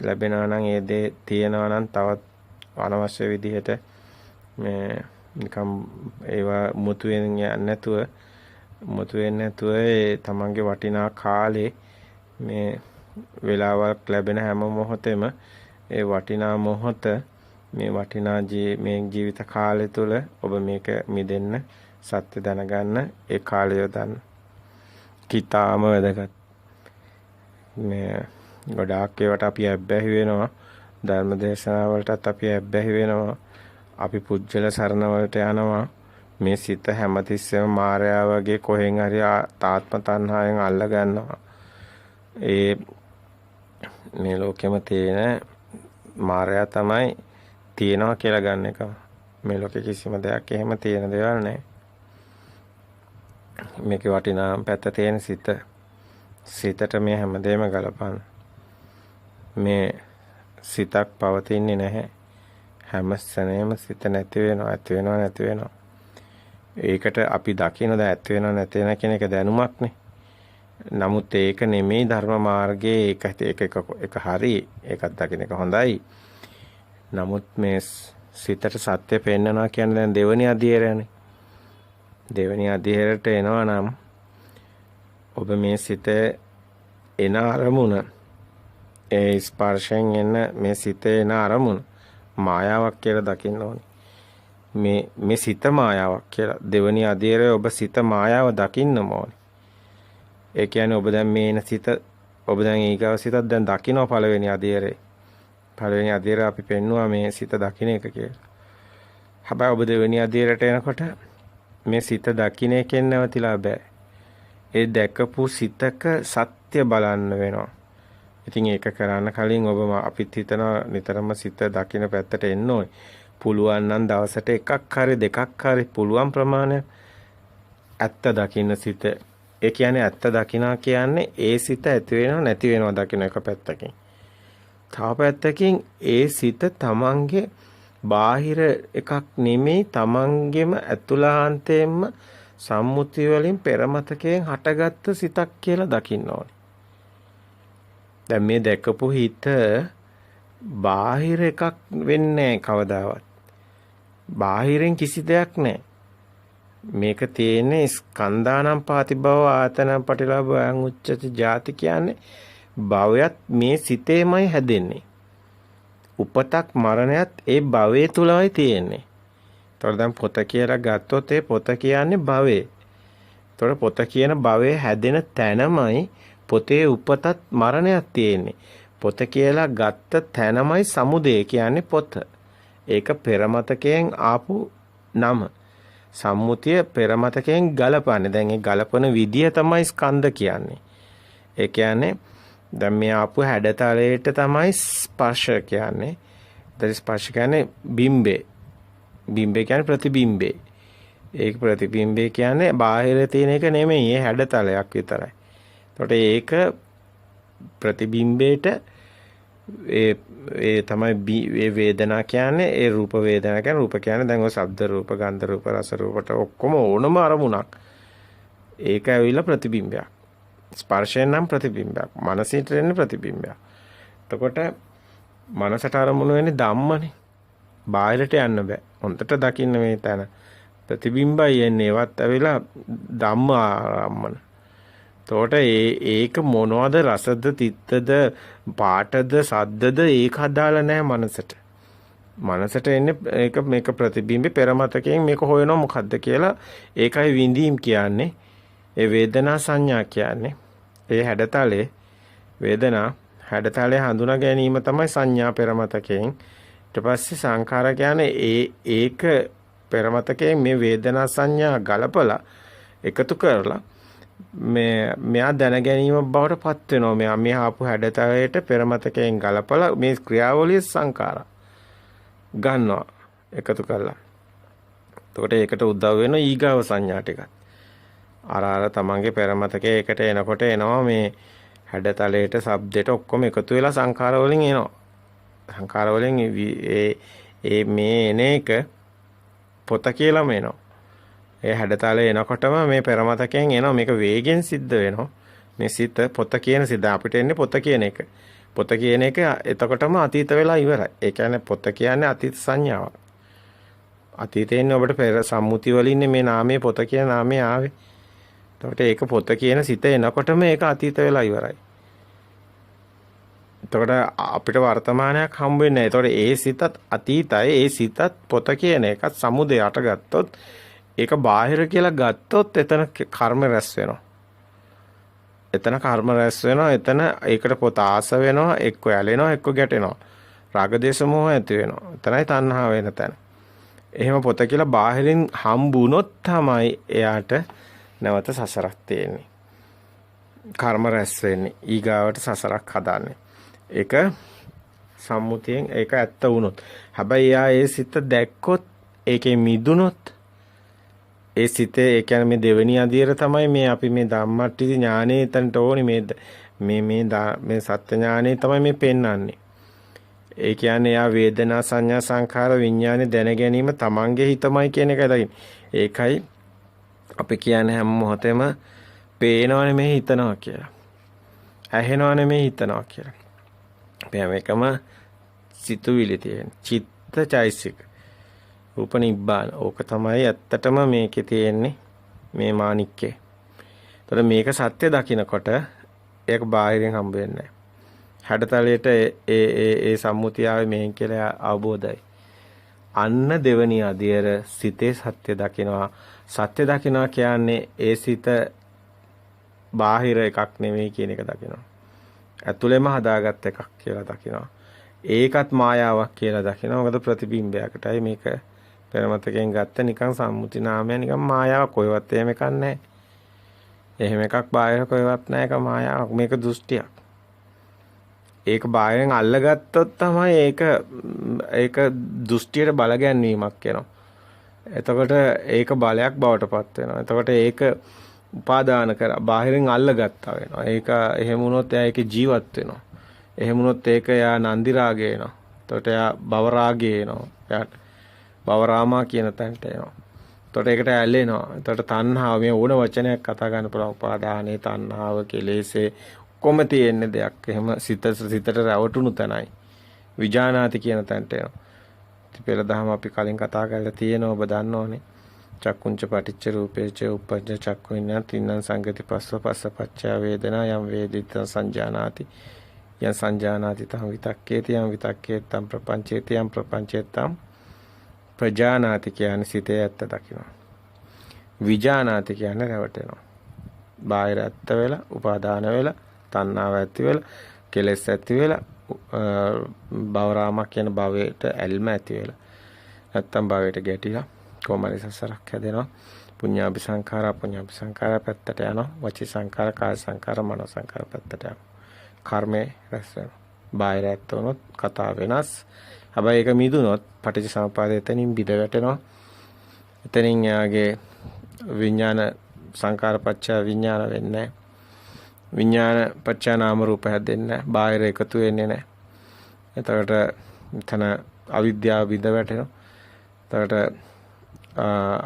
ලැබෙනවා නම් ඒ දේ තියෙනවා නම් තවත් අනවශ්‍ය විදිහට මේ නිකම් ඒවා මුතු වෙන්නේ නැතුව ඒ තමන්ගේ වටිනා කාලේ මේ වෙලාවක් ලැබෙන හැම මොහොතෙම ඒ වටිනා මොහොත මේ වටිනා මේ ජීවිත කාලය තුළ ඔබ මේක මිදෙන්න සත්‍ය දැනගන්න ඒ කාලය යොදන්න. කිතාම වැදගත්. මේ ගොඩාක් ඒවට අපි ඇබ්බැහි වෙනවා. ධර්ම දේශනා වලටත් අපි ඇබ්බැහි වෙනවා. අපි පුජ්‍යල සරණ වලට යනවා. මේ සිත හැමතිස්සෙම මායя වගේ කොහෙන් හරි තාත්ම තණ්හාවෙන් අල්ල ගන්නවා. ඒ මේ ලෝකෙම තියෙන මායя තමයි තියෙනවා කියලා ගන්න එක. මේ ලෝකෙ කිසිම දෙයක් එහෙම තියෙන දේවල් නැහැ. මේකේ වටිනා පැත්ත තියෙන සිතට මේ හැමදේම ගලපන්න. මේ සිතක් පවතින්නේ නැහැ. හැම සැනේම සිත නැති වෙනවා, ඇති වෙනවා, නැති වෙනවා. ඒකට අපි දකින්න දැන් ඇති වෙනවා නැති වෙනවා කියන එක දැනුමක්නේ. නමුත් ඒක නෙමෙයි ධර්ම මාර්ගයේ ඒක හරි. ඒකත් දකින්න එක හොඳයි. නමුත් මේ සිතට සත්‍ය පෙන්නනවා කියන්නේ දැන් දෙවෙනි අධ්‍යයනයනේ. දෙවෙනි අධ්‍යයනයට එනවා නම් ඔබ මේ සිත එන අරමුණ ඒ ස්පර්ශයෙන් එන මේ සිතේ එන අරමුණ මායාවක් කියලා දකින්න ඕනේ. මේ සිත මායාවක් කියලා දෙවෙනි අධ්‍යයනයේ ඔබ සිත මායාව දකින්න ඕනේ. ඒ කියන්නේ ඔබ දැන් මේ එන සිත ඔබ දැන් ඊගව සිතක් දැන් දකින්න පළවෙනි අධ්‍යයනයේ. පළවෙනි අධ්‍යයනය අපි පෙන්නුවා මේ සිත දකින්න එක කියලා. හැබැයි ඔබ දෙවෙනි අධ්‍යයනයට එනකොට මේ සිත දකින්න එකෙන් නැවතිලා බෑ. ඒ දැකපු සිතක සත්‍ය බලන්න වෙනවා. ඉතින් ඒක කරන්න කලින් ඔබ අපිත් හිතනවා නිතරම සිත දකින්න පැත්තට එන්න ඕනේ. පුළුවන් නම් දවසට එකක් හරි දෙකක් හරි පුළුවන් ප්‍රමාණය ඇත්ත දකින්න සිත. ඒ කියන්නේ ඇත්ත දකින්නවා කියන්නේ ඒ සිත ඇති වෙනව නැති වෙනව දකින්න එක පැත්තකින්. තව පැත්තකින් ඒ සිත තමන්ගේ බාහිර එකක් නෙමෙයි තමන්ගේම ඇතුළාන්තයෙන්ම සම්මුති වලින් පෙරමතකයෙන් හටගත්තු සිතක් කියලා දකින්න ඕනේ. දැන් මේ දැකපු හිත බාහිර එකක් වෙන්නේ කවදාවත්. බාහිරින් කිසි දෙයක් නැහැ. මේක තියෙන්නේ ස්කන්ධානම් පාතිභව ආතනම් පටිලාභයන් උච්චති ජාති කියන්නේ භවයත් මේ සිතේමයි හැදෙන්නේ. උපතක් මරණයත් ඒ භවයේ තුලයි තියෙන්නේ. ඒතකොට දැන් පොත කියලා ගත්තොත් ඒ පොත කියන්නේ භවය. ඒතකොට පොත කියන භවයේ හැදෙන තැනමයි පොතේ උපතත් මරණයත් තියෙන්නේ. පොත කියලා ගත්ත තැනමයි සමුදය කියන්නේ පොත. ඒක පෙරමතකයෙන් ආපු නම. සම්මුතිය පෙරමතකයෙන් ගලපන්නේ. දැන් ඒ ගලපන විදිය තමයි ස්කන්ධ කියන්නේ. ඒ කියන්නේ දැන් මේ ආපු හැඩතලයට තමයි ස්පර්ශ කියන්නේ. ඒතර ස්පර්ශ කියන්නේ බිම්බේ. බිම්බේ කියන්නේ ප්‍රතිබිම්බේ. ඒක ප්‍රතිබිම්බේ කියන්නේ බාහිර තියෙන එක නෙමෙයි. ඒ හැඩතලයක් විතරයි. එතකොට ඒක ප්‍රතිබිම්බේට ඒ තමයි ඒ වේදනා කියන්නේ. ඒ රූප වේදනා කියන්නේ. රූප කියන්නේ දැන් ඔය ශබ්ද රූප, ගන්ධ රූප, රස රූපට ඔක්කොම ඕනම අරමුණක්. ඒක ඇවිල්ලා ප්‍රතිබිම්බයක්. ස්පර්ශයෙන් නම් ප්‍රතිබිම්බයක්. මනසිට එන්නේ ප්‍රතිබිම්බයක්. එතකොට මනසට අරමුණු වෙන්නේ ධම්මනේ. බාහිරට යන්න බෑ. හොන්දට දකින්න මේ තැන. ප්‍රතිබිම්බයි එන්නේ. ඒවත් ඇවිල්ලා ධම්ම ආරම්මන. එතකොට ඒක මොනවද? රසද, තිත්තද, පාටද, සද්දද ඒක අදාළ නැහැ මනසට. මනසට එන්නේ ඒක මේක ප්‍රතිබිම්බේ පෙරමතකයෙන් මේක හොයනවා මොකද්ද කියලා. ඒකයි විඳීම් කියන්නේ. ඒ වේදනා සංඥා කියන්නේ. ඒ හැඩතලේ වේදනා හැඩතලේ හඳුනා ගැනීම තමයි සංඥා පෙරමතකයෙන්. ඊට පස්සේ සංඛාර කියන්නේ ඒක පෙරමතකයෙන් මේ වේදනා සංඥා ගලපලා එකතු කරලා මෙයා දැන ගැනීම බවට පත් වෙනවා. මෙයා ආපු හැඩතලයට පෙරමතකයෙන් ගලපලා මේ ක්‍රියාවලිය සංඛාර ගන්නවා එකතු කරලා. එතකොට ඒකට උදව් වෙන ඊගාව සංඥා ටිකක්. අර තමන්ගේ පෙරමතකයේ එකට එනකොට එනවා මේ හැඩතලයට, ශබ්දයට ඔක්කොම එකතු වෙලා සංඛාර වලින් එනවා. සංඛාර වලින් මේ එන එක පොත කියලාම එනවා. ඒ හැඩතලේ එනකොටම මේ පෙරමතකයෙන් එනවා. මේක වේගෙන් සිද්ධ වෙනවා. මේ සිත පොත කියන සිත අපිට එන්නේ පොත කියන එක. පොත කියන එක එතකොටම අතීත වෙලා ඉවරයි. ඒ කියන්නේ පොත කියන්නේ අතීත සංඥාවක්. අතීතේ ඉන්නේ ඔබට පෙර සම්මුති වලින් මේ නාමයේ පොත කියන නාමය ආවේ. එතකොට ඒක පොත කියන සිත එනකොටම ඒක අතීත වෙලා ඉවරයි. එතකොට අපිට වර්තමානයක් හම්බ වෙන්නේ නැහැ. එතකොට ඒ සිතත් අතීතයි. ඒ සිතත් පොත කියන එකත් සමුදයට ගත්තොත් ඒක බාහිර කියලා ගත්තොත් එතන කර්ම රැස් වෙනවා. එතන කර්ම රැස් වෙනවා. එතන ඒකට පොත ආස වෙනවා. එක්ක ඇලෙනවා, එක්ක ගැටෙනවා. රාග දේශ මොහ ඇති වෙනවා. එතනයි තණ්හා වෙන තැන. එහෙම පොත කියලා බාහිරින් හම්බුනොත් තමයි එයාට නැවත සසරක් තියෙන්නේ. කර්ම රැස් වෙන්නේ. ඊගාවට සසරක් හදන්නේ. ඒක සම්මුතියෙන් ඒක ඇත්ත වුණොත්. හැබැයි යා ඒ සිත දැක්කොත් ඒකේ මිදුනොත් ඒ සිතේ ඒ කියන්නේ මේ දෙවෙනි අදියර තමයි මේ අපි මේ ධම්මට්ටි ඥානෙ එතනට ඕනේ මේ සත්‍ය ඥානෙ තමයි මේ පෙන්වන්නේ. ඒ කියන්නේ යා වේදනා සංඥා සංඛාර විඥානේ දැන ගැනීම තමන්ගේ හිතමයි කියන එකයි දකින්නේ. ඒකයි අපි කියන්නේ හැම මොහොතෙම පේනවනේ මේ හිතනවා කියලා. ඇහෙනවනේ මේ හිතනවා කියලා. අපි හැම එකම සිතුවිලි තියෙන. චිත්ත චෛසික. රූප නිබ්බාන. ඕක තමයි ඇත්තටම මේකේ තියෙන්නේ මේ මාණික්කේ. එතකොට මේක සත්‍ය දකිනකොට ඒක බාහිරින් හම්බ වෙන්නේ නැහැ. හැඩතලයට ඒ සම්මුතියාවේ මෙහෙන් කියලා අවබෝධයි. අන්න දෙවනි අධියර සිතේ සත්‍ය දකිනවා. සත්‍ය දකිනවා කියන්නේ ඒ සිත බාහිර එකක් නෙමෙයි කියන එක දකිනවා. ඇතුළෙම හදාගත් එකක් කියලා දකිනවා. ඒකත් මායාවක් කියලා දකිනවා. මොකද ප්‍රතිබිම්බයකටයි මේක පෙරමතකයෙන් ගත්ත නිකන් සම්මුති නාමය නිකන් මායාවක්. කොහෙවත් එහෙම එකක් නැහැ. එහෙම එකක් බාහිර කොහෙවත් නැහැ. ඒක මායාවක්. මේක දෘෂ්ටියක්. ඒක බාහිරෙන් අල්ලගත්තොත් තමයි ඒක දෘෂ්ටියට බල ගැන්වීමක් වෙනවා. එතකොට ඒක බලයක් බවට පත් වෙනවා. එතකොට ඒක උපාදාන කර බාහිරින් අල්ලගත්තා වෙනවා. ඒක එහෙම වුණොත් එයා ඒකේ ජීවත් වෙනවා. එහෙම වුණොත් ඒක එයා නන්දි රාගය එනවා. එතකොට එයා භව රාගය එනවා. එයාට භව රාමා කියන තැනට එනවා. එතකොට ඒකට ඇලෙනවා. එතකොට තණ්හාව මේ ඕන වචනයක් කතා ගන්න පුළුවන්. උපාදානේ තණ්හාව කෙලෙසේ කොම තියෙන දෙයක්. එහෙම සිතට රැවටුණු තැනයි. විජානාති කියන තැනට එනවා. පෙර දහම අපි කලින් කතා කරලා තියෙනවා. ඔබ දන්නෝනේ. චක්කුංච පටිච්ච රූපේච උපජ්ජ චක්ඛු විඤ්ඤාණ තින්නම් සංගති පස්ස පච්චා වේදනා යම් වේදිත සංජානාති යම් සංජානාති තම් විතක්කේති යම් විතක්කේතම් ප්‍රපංචේති යම් ප්‍රපංචේතම් ප්‍රජානාති කියන්නේ සිතේ ඇත්ත දකිනවා. විජානාති කියන්නේ රැවටෙනවා. බාහිර ඇත්ත වෙලා උපාදාන වෙලා තණ්හාව ඇති වෙලා කෙලෙස් ඇති වෙලා භවරාමක් කියන භවයට ඇල්ම ඇති වෙලා නැත්තම් භවයට ගැටිලා කොහොමරි සසරක් හැදෙනවා. පුඤ්ඤාභි සංඛාර අපුඤ්ඤාභි සංඛාර පැත්තට යනවා. වචී සංඛාර කාය සංඛාර මනෝ සංඛාර පැත්තට යනවා. කර්මේ රැස් වෙනවා. බාහිර ඇත්ත වුණොත් කතා වෙනස්. හැබැයි ඒක මිදුනොත් පටිච්චසමුප්පාදයෙන් එතනින් බිඳ වැටෙනවා. එතනින් යාගේ විඥාන සංඛාර පත්‍ය විඥාන වෙන්නේ. විඥාන පත්‍ය නාම රූප හැදෙන්නේ. බාහිර එකතු වෙන්නේ නැහැ. එතකොට එතන අවිද්‍යාව බිඳ වැටෙනවා. එතකොට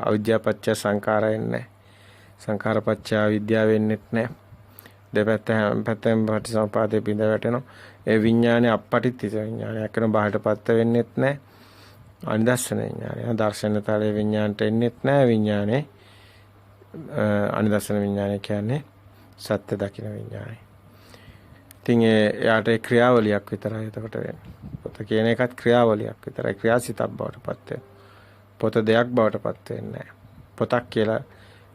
අවිද්‍යාව පත්‍ය සංඛාර වෙන්නේ. සංඛාර පත්‍ය විද්‍යාව වෙන්නේ නැහැ. දෙපැත්තෙන් පටිච්චසමුප්පාදයේ බිඳ වැටෙනවා. ඒ විඥානේ අපපටිච්ච විඥානයක් කරන බාහිරපත්ත වෙන්නේත් නැහැ. අනිදර්ශන විඥානය. දර්ශන තලයේ විඥානට එන්නේත් නැහැ. විඥානේ අනිදර්ශන විඥානය කියන්නේ සත්‍ය දකින විඥානය. ඉතින් එයාට ක්‍රියාවලියක් විතරයි එතකොට වෙන්නේ. පොත කියන එකත් ක්‍රියාවලියක් විතරයි. ක්‍රියාසිතක් බවට පත් වෙනවා. පොත දෙයක් බවට පත් වෙන්නේ නැහැ. පොතක් කියලා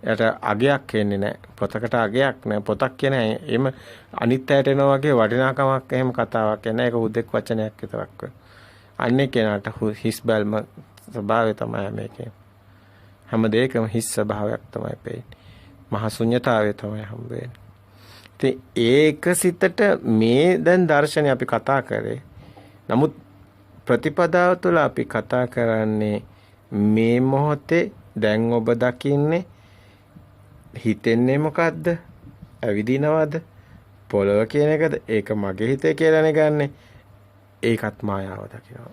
යට අගයක් එන්නේ නැහැ. පොතකට අගයක් නැහැ. පොතක් කියන එම අනිත් ඇයට එනවා වගේ වටිනාකමක් එහෙම කතාවක් එන්නේ. ඒක හුදෙක් වචනයක් විතරක් වෙනවා. අන්නේ කෙනාට හිස් බැල්ම ස්වභාවය තමයි මේකේ. හැම දෙයකම හිස් ස්වභාවයක් තමයි පේන්නේ. මහ ශුන්‍යතාවය තමයි හම්බ වෙන්නේ. ඉතින් ඒක සිතට මේ දැන් දර්ශනය අපි කතා කරේ. නමුත් ප්‍රතිපදාව තුළ අපි කතා කරන්නේ මේ මොහොතේ දැන් ඔබ දකින්නේ හිතෙන්නේ මොකද්ද? ඇවිදිනවද? පොළව කියන එකද? ඒක මගේ හිතේ කියලානේ ගන්නෙ. ඒකත් මායාව දකිනවා.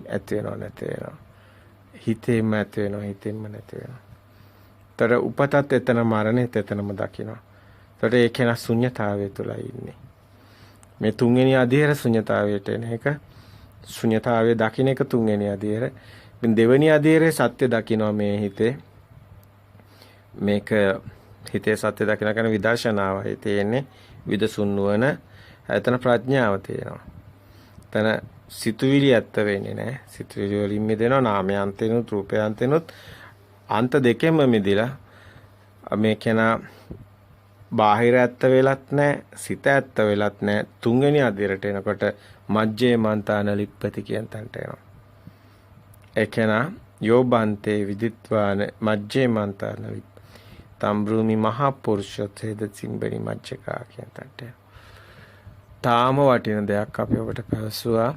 ඇති වෙනව නැති වෙනව. හිතේම ඇති වෙනව හිතෙන්ම නැති වෙනව. තර උපතත් එතන මරණෙත් එතනම දකිනවා. ඒකට ඒ කෙනා ශුන්‍යතාවය තුලයි ඉන්නේ. මේ තුන්වෙනි අධීර ශුන්‍යතාවයට එන එක ශුන්‍යතාවය දකින්න එක තුන්වෙනි අධීර. දෙවෙනි අධීරේ සත්‍ය දකිනවා මේ හිතේ. මේක හිතේ සත්‍ය දකින කෙන විදර්ශනාවයි තියෙන්නේ. විදසුන් නුවණ. එතන ප්‍රඥාව තියෙනවා. එතන සිතුවිලි ඇත්ත වෙන්නේ නැහැ. සිතුවිලි වලින් මිදෙනවා. නාමයන්තෙනුත් රූපයන්තෙනුත් අන්ත දෙකෙන්ම මිදිලා මේ කෙනා බාහිර ඇත්ත වෙලත් නැහැ. සිත ඇත්ත වෙලත් නැහැ. තුන්වෙනි අධීරට එනකොට මජ්ජේ මන්තාන ලිප්පති කියන තැනට එනවා. ඒ කෙනා යෝබන්තේ විදිත්වාන මජ්ජේ මන්තාන ලිප්පති තම්බ්‍රූමි මහා පුරුෂෝත්තේද සිම්බනි මජ්ජකා කියන තැනට. තාම වටින දෙයක් අපි ඔබට පැවසුවා.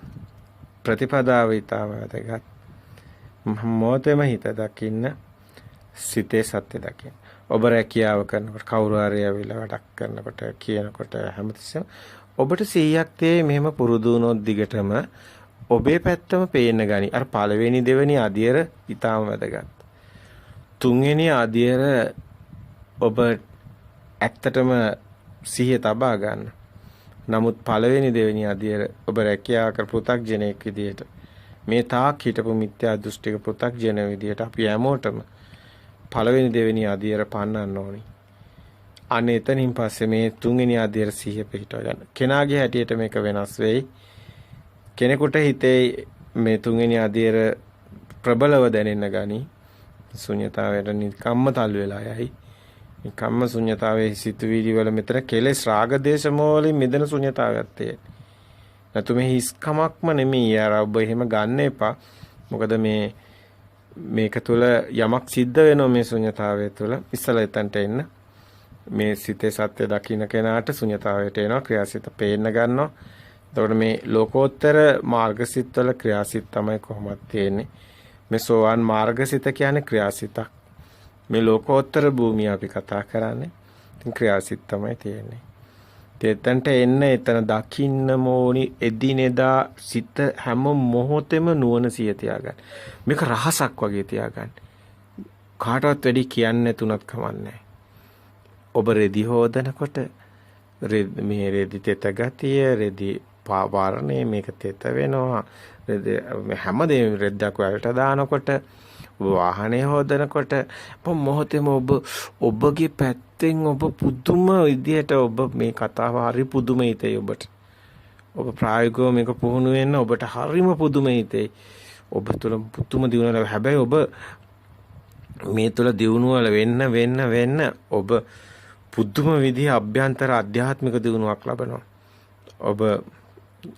ප්‍රතිපදාව ඊටම වැදගත්. මොහොතේම හිත දකින්න, සිතේ සත්‍ය දකින්න. ඔබ රැකියාව කරනකොට කවුරු හරි ඇවිල්ලා වැඩක් කරනකොට කියනකොට හැමතිස්සෙම ඔබට 100ක් තේ මෙහෙම පුරුදු වුණොත් දිගටම ඔබේ පැත්තම පේන්න ගනි. අර පළවෙනි දෙවෙනි අධියර ඊටම වැදගත්. තුන්වෙනි අධියර ඔබ ඇත්තටම සිහිය තබා ගන්න. නමුත් පළවෙනි දෙවෙනි අධියර ඔබ රැකියාව කර පෘථග්ජනෙක් විදියට මේ තාක් හිටපු මිත්‍යා දෘෂ්ටික පෘථග්ජන විදියට අපි හැමෝටම පළවෙනි දෙවෙනි අධියර පන්නන්න ඕනි. අනේ එතනින් පස්සේ මේ තුන්වෙනි අධියර සිහිය පිටව ගන්න. කෙනාගේ හැටියට මේක වෙනස් වෙයි. කෙනෙකුට හිතේ මේ තුන්වෙනි අධියර ප්‍රබලව දැනෙන්න ගනි. ශුන්‍යතාවයට නිකම්ම තල්ලු වෙලා යයි. නිකම්ම ශුන්‍යතාවයේ සිතුවිලි වල මෙතන කෙලෙස් රාග දේශ මොහොලින් මිදෙන ශුන්‍යතාවයක් තියෙන්නේ. නැතු මේ හිස්කමක්ම නෙමෙයි. අර ඔබ එහෙම ගන්න එපා. මොකද මේක තුළ යමක් සිද්ධ වෙනවා මේ ශුන්‍යතාවය තුළ. ඉස්සලා එතනට එන්න. මේ සිතේ සත්‍ය දකින්න කෙනාට ශුන්‍යතාවයට එනවා. ක්‍රියාසිත පේන්න ගන්නවා. එතකොට මේ ලෝකෝත්තර මාර්ගසිත වල ක්‍රියාසිත තමයි කොහොමද තියෙන්නේ. මේ සෝවාන් මාර්ගසිත කියන්නේ ක්‍රියාසිතක්. මේ ලෝකෝත්තර භූමිය අපි කතා කරන්නේ. ඉතින් ක්‍රියාසිත තමයි තියෙන්නේ. එතනට එන්න එතන දකින්න ඕනි එදිනෙදා සිත හැම මොහොතෙම නුවණ සිය තියාගන්න. මේක රහසක් වගේ තියාගන්න. කාටවත් වැඩි කියන්නේ නැතුණත් කමන්නේ. ඔබ රෙදි හොදනකොට මේ රෙදි තෙත ගතිය රෙදි පාවරණේ මේක තෙත වෙනවා. හැමදේම රෙද්දක් වලට දානකොට වාහනේ හොදනකොට මොහොතේම ඔබගේ පැත්තෙන් ඔබ පුදුම විදියට ඔබ මේ කතාව හරි පුදුම හිතේ ඔබට. ඔබ ප්‍රායෝගිකව මේක පුහුණු වෙන්න ඔබට හරිම පුදුම හිතේ. ඔබ තුළ පුදුම දියුණුව. හැබැයි ඔබ මේ තුළ දියුණුවල වෙන්න ඔබ පුදුම විදිහ අභ්‍යන්තර ආධ්‍යාත්මික දියුණුවක් ලබනවා.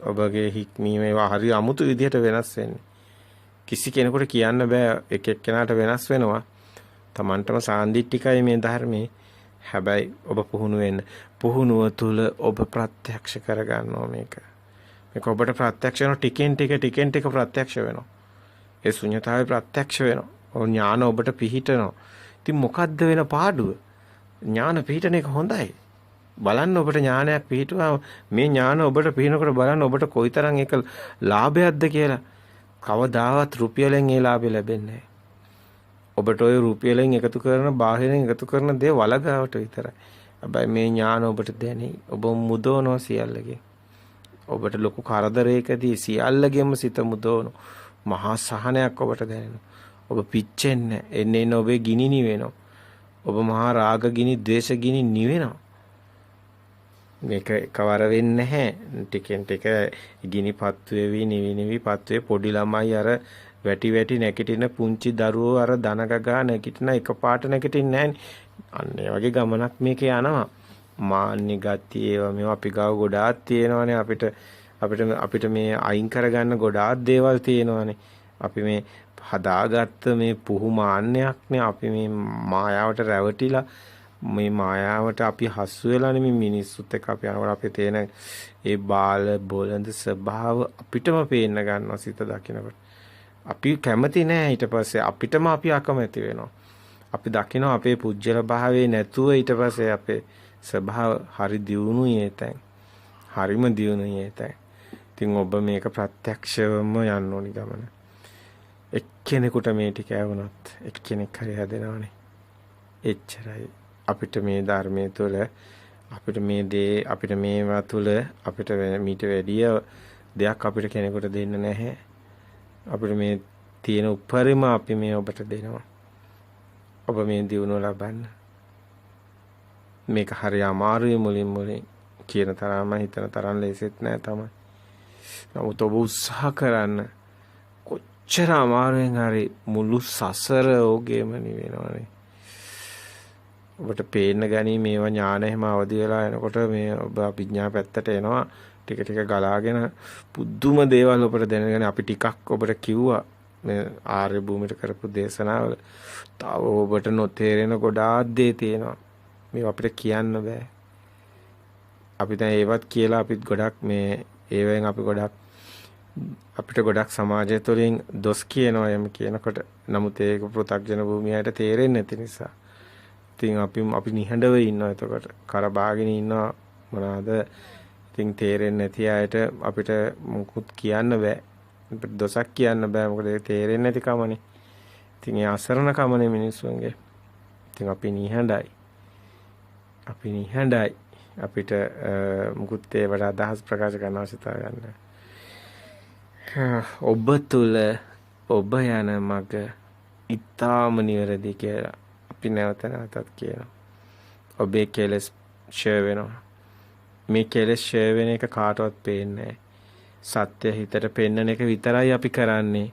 ඔබගේ හික්මීමේ හරි අමුතු විදිහට වෙනස් වෙන්නේ. කිසි කෙනෙකුට කියන්න බෑ එක එක්කෙනාට වෙනස් වෙනවා. Tamanටම සාන්දිටිකයි මේ ධර්මයේ. හැබැයි ඔබ පුහුණු වෙන්න. පුහුණුව තුල ඔබ ප්‍රත්‍යක්ෂ කරගන්නවා මේක. මේක ඔබට ප්‍රත්‍යක්ෂ වෙනවා ටිකෙන් ටික ප්‍රත්‍යක්ෂ වෙනවා. ඒ ශුන්‍යතාවය ප්‍රත්‍යක්ෂ වෙනවා. ඔය ඥාන ඔබට පිහිටනවා. ඉතින් මොකද්ද වෙන පාඩුව? ඥාන පිහිටන එක හොඳයි. බලන්න ඔබට ඥානයක් පිහිටුවා මේ ඥාන ඔබට පිහිනකොට බලන්න ඔබට කොයිතරම් ඒක ලාභයක්ද කියලා. කවදාවත් රුපියලෙන් ඒ ලාභය ලැබෙන්නේ නැහැ. ඔබට ওই රුපියලෙන් එකතු කරන බාහිරින් එකතු කරන දේ වලගාවට විතරයි. හැබැයි මේ ඥාන ඔබට දැනේ. ඔබ මුදවනවා සියල්ලගේ. ඔබට ලොකු කරදරයකදී සියල්ලගෙම සිත මුදවනවා. මහා සහනයක් ඔබට දැනෙනවා. ඔබ පිච්චෙන්නේ එන්නේ ඔබේ ගිනි නිවෙනවා. ඔබ මහා රාග ගිනි, ද්වේෂ ගිනි නිවෙනවා. මේක එකවර වෙන්නේ නැහැ. ටිකෙන් ටික ගිනිපත් වේවි නිවි පත් වේ පොඩි ළමයි අර වැටි නැගිටින පුංචි දරුවෝ අර දනගගා නැගිටින එකපාරට නැගිටින්නේ නැහැ. අන්න ඒ වගේ ගමනක් මේක යනවා. මාන්නි ගතිය ඒවා මේවා අපි ගාව ගොඩාක් තියෙනවානේ අපිට මේ අයින් කරගන්න ගොඩාක් දේවල් තියෙනවානේ. අපි මේ හදාගත්ත මේ පුහු මාන්නයක්නේ අපි මේ මායාවට රැවටිලා මේ මායාවට අපි හසු වෙලානේ මේ මිනිස්සුත් එක්ක අපි යනකොට අපේ තේන ඒ බාල බොළඳ ස්වභාව අපිටම පේන්න ගන්නවා සිත දකිනකොට. අපි කැමති නෑ ඊට පස්සේ අපිටම අපි අකමැති වෙනවා. අපි දකිනවා අපේ පුජ්‍යල භාවයේ නැතුව ඊට පස්සේ අපේ ස්වභාව හරි දියුණුයි ඒතෙන්. හරිම දියුණුයි ඒතෙන්. ඉතින් ඔබ මේක ප්‍රත්‍යක්ෂවම යන්න ඕනි ගමන. එක්කෙනෙකුට මේ ටික ඇවුනොත් එක්කෙනෙක් හරි හැදෙනවනේ. එච්චරයි. අපිට මේ ධර්මයේ තුල අපිට මේ දේ අපිට මේවා තුල අපිට මීට වැඩිය දෙයක් අපිට කෙනෙකුට දෙන්න නැහැ. අපිට මේ තියෙන උපරිම අපි මේ ඔබට දෙනවා. ඔබ මේ දියුණුව ලබන්න. මේක හරි අමාරුයි මුලින් කියන තරම හිතන තරම් ලේසිත් නෑ තමයි. නමුත් ඔබ උත්සාහ කරන්න කොච්චර අමාරුවෙන් හරි මුළු සසර ඕගෙම නිවෙනවනේ. ඔබට පේන්න ගනි මේවා ඥාන එහෙම අවදි වෙලා එනකොට මේ ඔබ අභිඥා පැත්තට එනවා ටික ගලාගෙන පුදුම දේවල් ඔබට දැනගෙන අපි ටිකක් ඔබට කිව්වා මේ ආර්ය භූමියට කරපු දේශනාවල තව ඔබට නොතේරෙන ගොඩාක් දේ තියෙනවා මේ අපිට කියන්න බෑ අපි දැන් ඒවත් කියලා අපිත් ගොඩක් මේ ඒවෙන් අපි ගොඩක් අපිට ගොඩක් සමාජය තුළින් දොස් කියනවා එම් කියනකොට නමුත් ඒක පෘථග්ජන භූමියට තේරෙන්නේ නැති නිසා ඉතින් අපි නිහඬව ඉන්නවා එතකොට කරබාගෙන ඉන්නවා මොනවාද ඉතින් තේරෙන්නේ නැති අයට අපිට මුකුත් කියන්න බෑ අපිට දොසක් කියන්න බෑ මොකද ඒක තේරෙන්නේ නැති කමනේ ඉතින් ඒ අසරණ කමනේ මිනිස්සුන්ගේ ඉතින් අපි නිහඬයි අපිට මුකුත් ඒවට අදහස් ප්‍රකාශ කරන්න අවශ්‍යතාවයක් නැහැ ඔබ තුල ඔබ යන මඟ ඊටාම නිවැරදි කියලා අපි නැවත නැවතත් කියනවා. ඔබේ කෙලස් ෂෙයා වෙනවා. මේ කෙලස් ෂෙයා වෙන එක කාටවත් පේන්නේ සත්‍ය හිතට පෙන්නන එක විතරයි අපි කරන්නේ.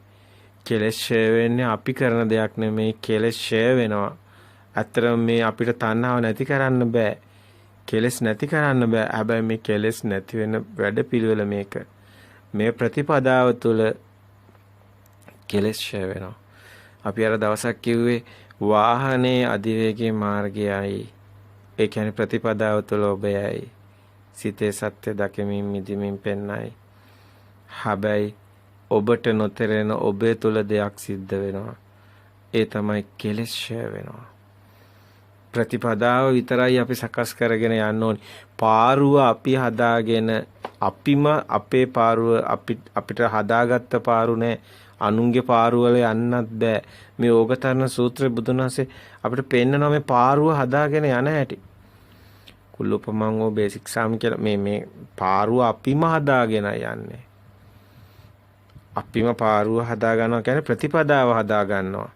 කෙලස් ෂෙයා වෙන්නේ අපි කරන දෙයක් නෙමෙයි කෙලස් ෂෙයා වෙනවා. අතරම මේ අපිට තණ්හාව නැති කරන්න බෑ. කෙලස් නැති කරන්න බෑ. හැබැයි මේ කෙලස් නැති වෙන වැඩපිළිවෙල මේක. මේ ප්‍රතිපදාව තුළ කෙලස් ෂෙයා වෙනවා. අපි අර දවසක් කිව්වේ වාහනේ අධිවේගී මාර්ගයයි ඒ කියන්නේ ප්‍රතිපදාව තුළ ඔබයයි සිතේ සත්‍ය දකිමින් මිදිමින් පෙන්නයි හැබැයි ඔබට නොතෙරෙන ඔබේ තුළ දෙයක් සිද්ධ වෙනවා ඒ තමයි කෙලෙස් ෂය වෙනවා ප්‍රතිපදාව විතරයි අපි සකස් කරගෙන යන්න ඕනි පාරුව අපි හදාගෙන අපිම අපේ පාරුව අපිට හදාගත්ත පාරු නෑ අනුන්ගේ පාරුව වල යන්නත් බෑ මේ ඕගතරණ සූත්‍රයේ බුදුන් වහන්සේ අපිට පෙන්නනවා මේ පාරුව හදාගෙන යන හැටි කුල්ලුපමං ඕ බේසික් සාම කියලා මේ පාරුව අපිම හදාගෙන යන්නේ අපිම පාරුව හදා ගන්නවා කියන්නේ ප්‍රතිපදාව හදා ගන්නවා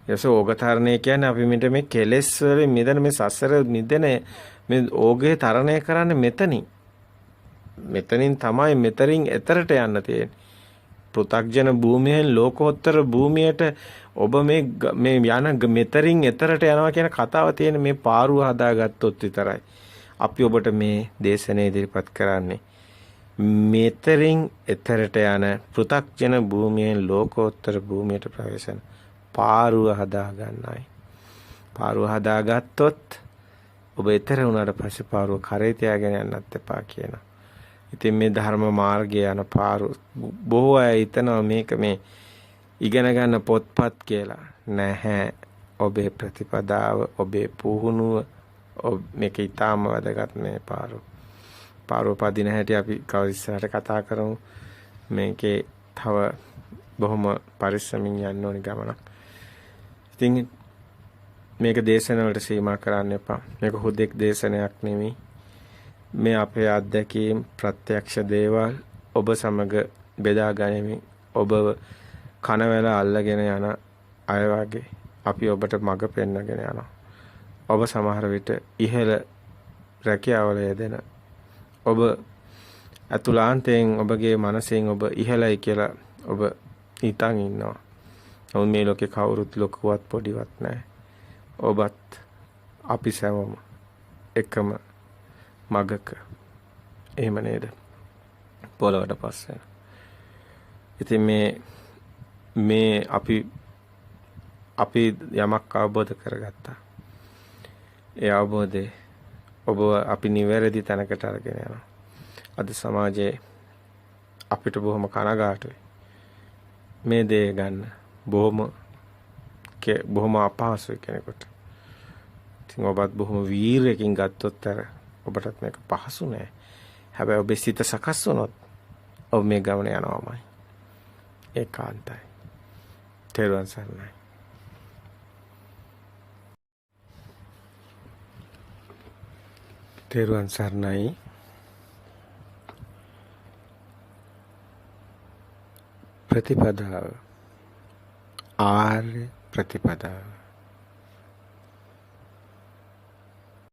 ඊටස ඕගතරණය කියන්නේ අපි මෙතන මේ කෙලෙස් වලින් මිදෙන මේ සසර මිදෙන මේ ඕගේ තරණය කරන්නේ මෙතනින් තමයි මෙතරින් එතරට යන්න තියෙන්නේ පෘථග්ජන භූමියෙන් ලෝකෝත්තර භූමියට ඔබ මේ යන මෙතරින් එතරට යනවා කියන කතාව තියෙන මේ පාරුව හදාගත්තොත් විතරයි අපි ඔබට මේ දේශනේ ඉදිරිපත් කරන්නේ මෙතරින් එතරට යන පෘථග්ජන භූමියෙන් ලෝකෝත්තර භූමියට ප්‍රවේශන පාරුව හදා ගන්නයි. පාරුව හදාගත්තොත් ඔබ ඊතර වුණාට පස්සේ පාරුව කරේ තියාගෙන යන්නත් එපා කියනවා. ඉතින් මේ ධර්ම මාර්ගය යන පාරු බොහෝ අය හිතනවා මේක මේ ඉගෙන ගන්න පොත්පත් කියලා. නැහැ. ඔබේ ප්‍රතිපදාව, ඔබේ පුහුණුව මේක ඊටාම වැදගත් මේ පාරුව. පාරුව පදින හැටි අපි කවද ඉස්සරහට කතා කරමු. මේකේ තව බොහොම පරිස්සමින් යන්න ඕනි ගමනක්. ඉතින් මේක දේශනාවලට සීමා කරන්න එපා. මේක හුදෙක් දේශනයක් නෙමෙයි. මේ අපේ අත්දැකීම් ප්‍රත්‍යක්ෂ දේවල් ඔබ සමග බෙදා ගැනීම ඔබ කනවැල අල්ලගෙන යන අය වගේ අපි ඔබට මඟ පෙන්වගෙන යනවා. ඔබ සමහර විට ඉහළ රැකියාවල යෙදෙන ඔබ අතුලාන්තයෙන් ඔබගේ මනසෙන් ඔබ ඉහළයි කියලා ඔබ හිතන් ඉන්නවා. නමුත් මේ ලෝකේ කවුරුත් ලොකුවත් පොඩිවත් නැහැ. ඔබත් අපි සැවම එකම මගක. එහෙම නේද? පොළොවට පස්සේ. ඉතින් මේ අපි යමක් අවබෝධ කරගත්තා. ඒ අවබෝධය ඔබ අපි නිවැරදි තැනකට අරගෙන යනවා. අද සමාජයේ අපිට බොහොම කනගාටුයි. මේ දේ ගන්න බොහොම අපහසුයි කෙනෙකුට. ඉතින් ඔබත් බොහොම වීරයකින් ගත්තොත් ඔබටත් මේක පහසු නෑ. හැබැයි ඔබේ සිත සකස් වුණොත් ඔබ මේ ගමන යනවාමයි. ඒකාන්තයි. තෙරුවන් සරණයි. තෙරුවන් සරණයි. ප්‍රතිපදාව ආර්ය ප්‍රතිපදාව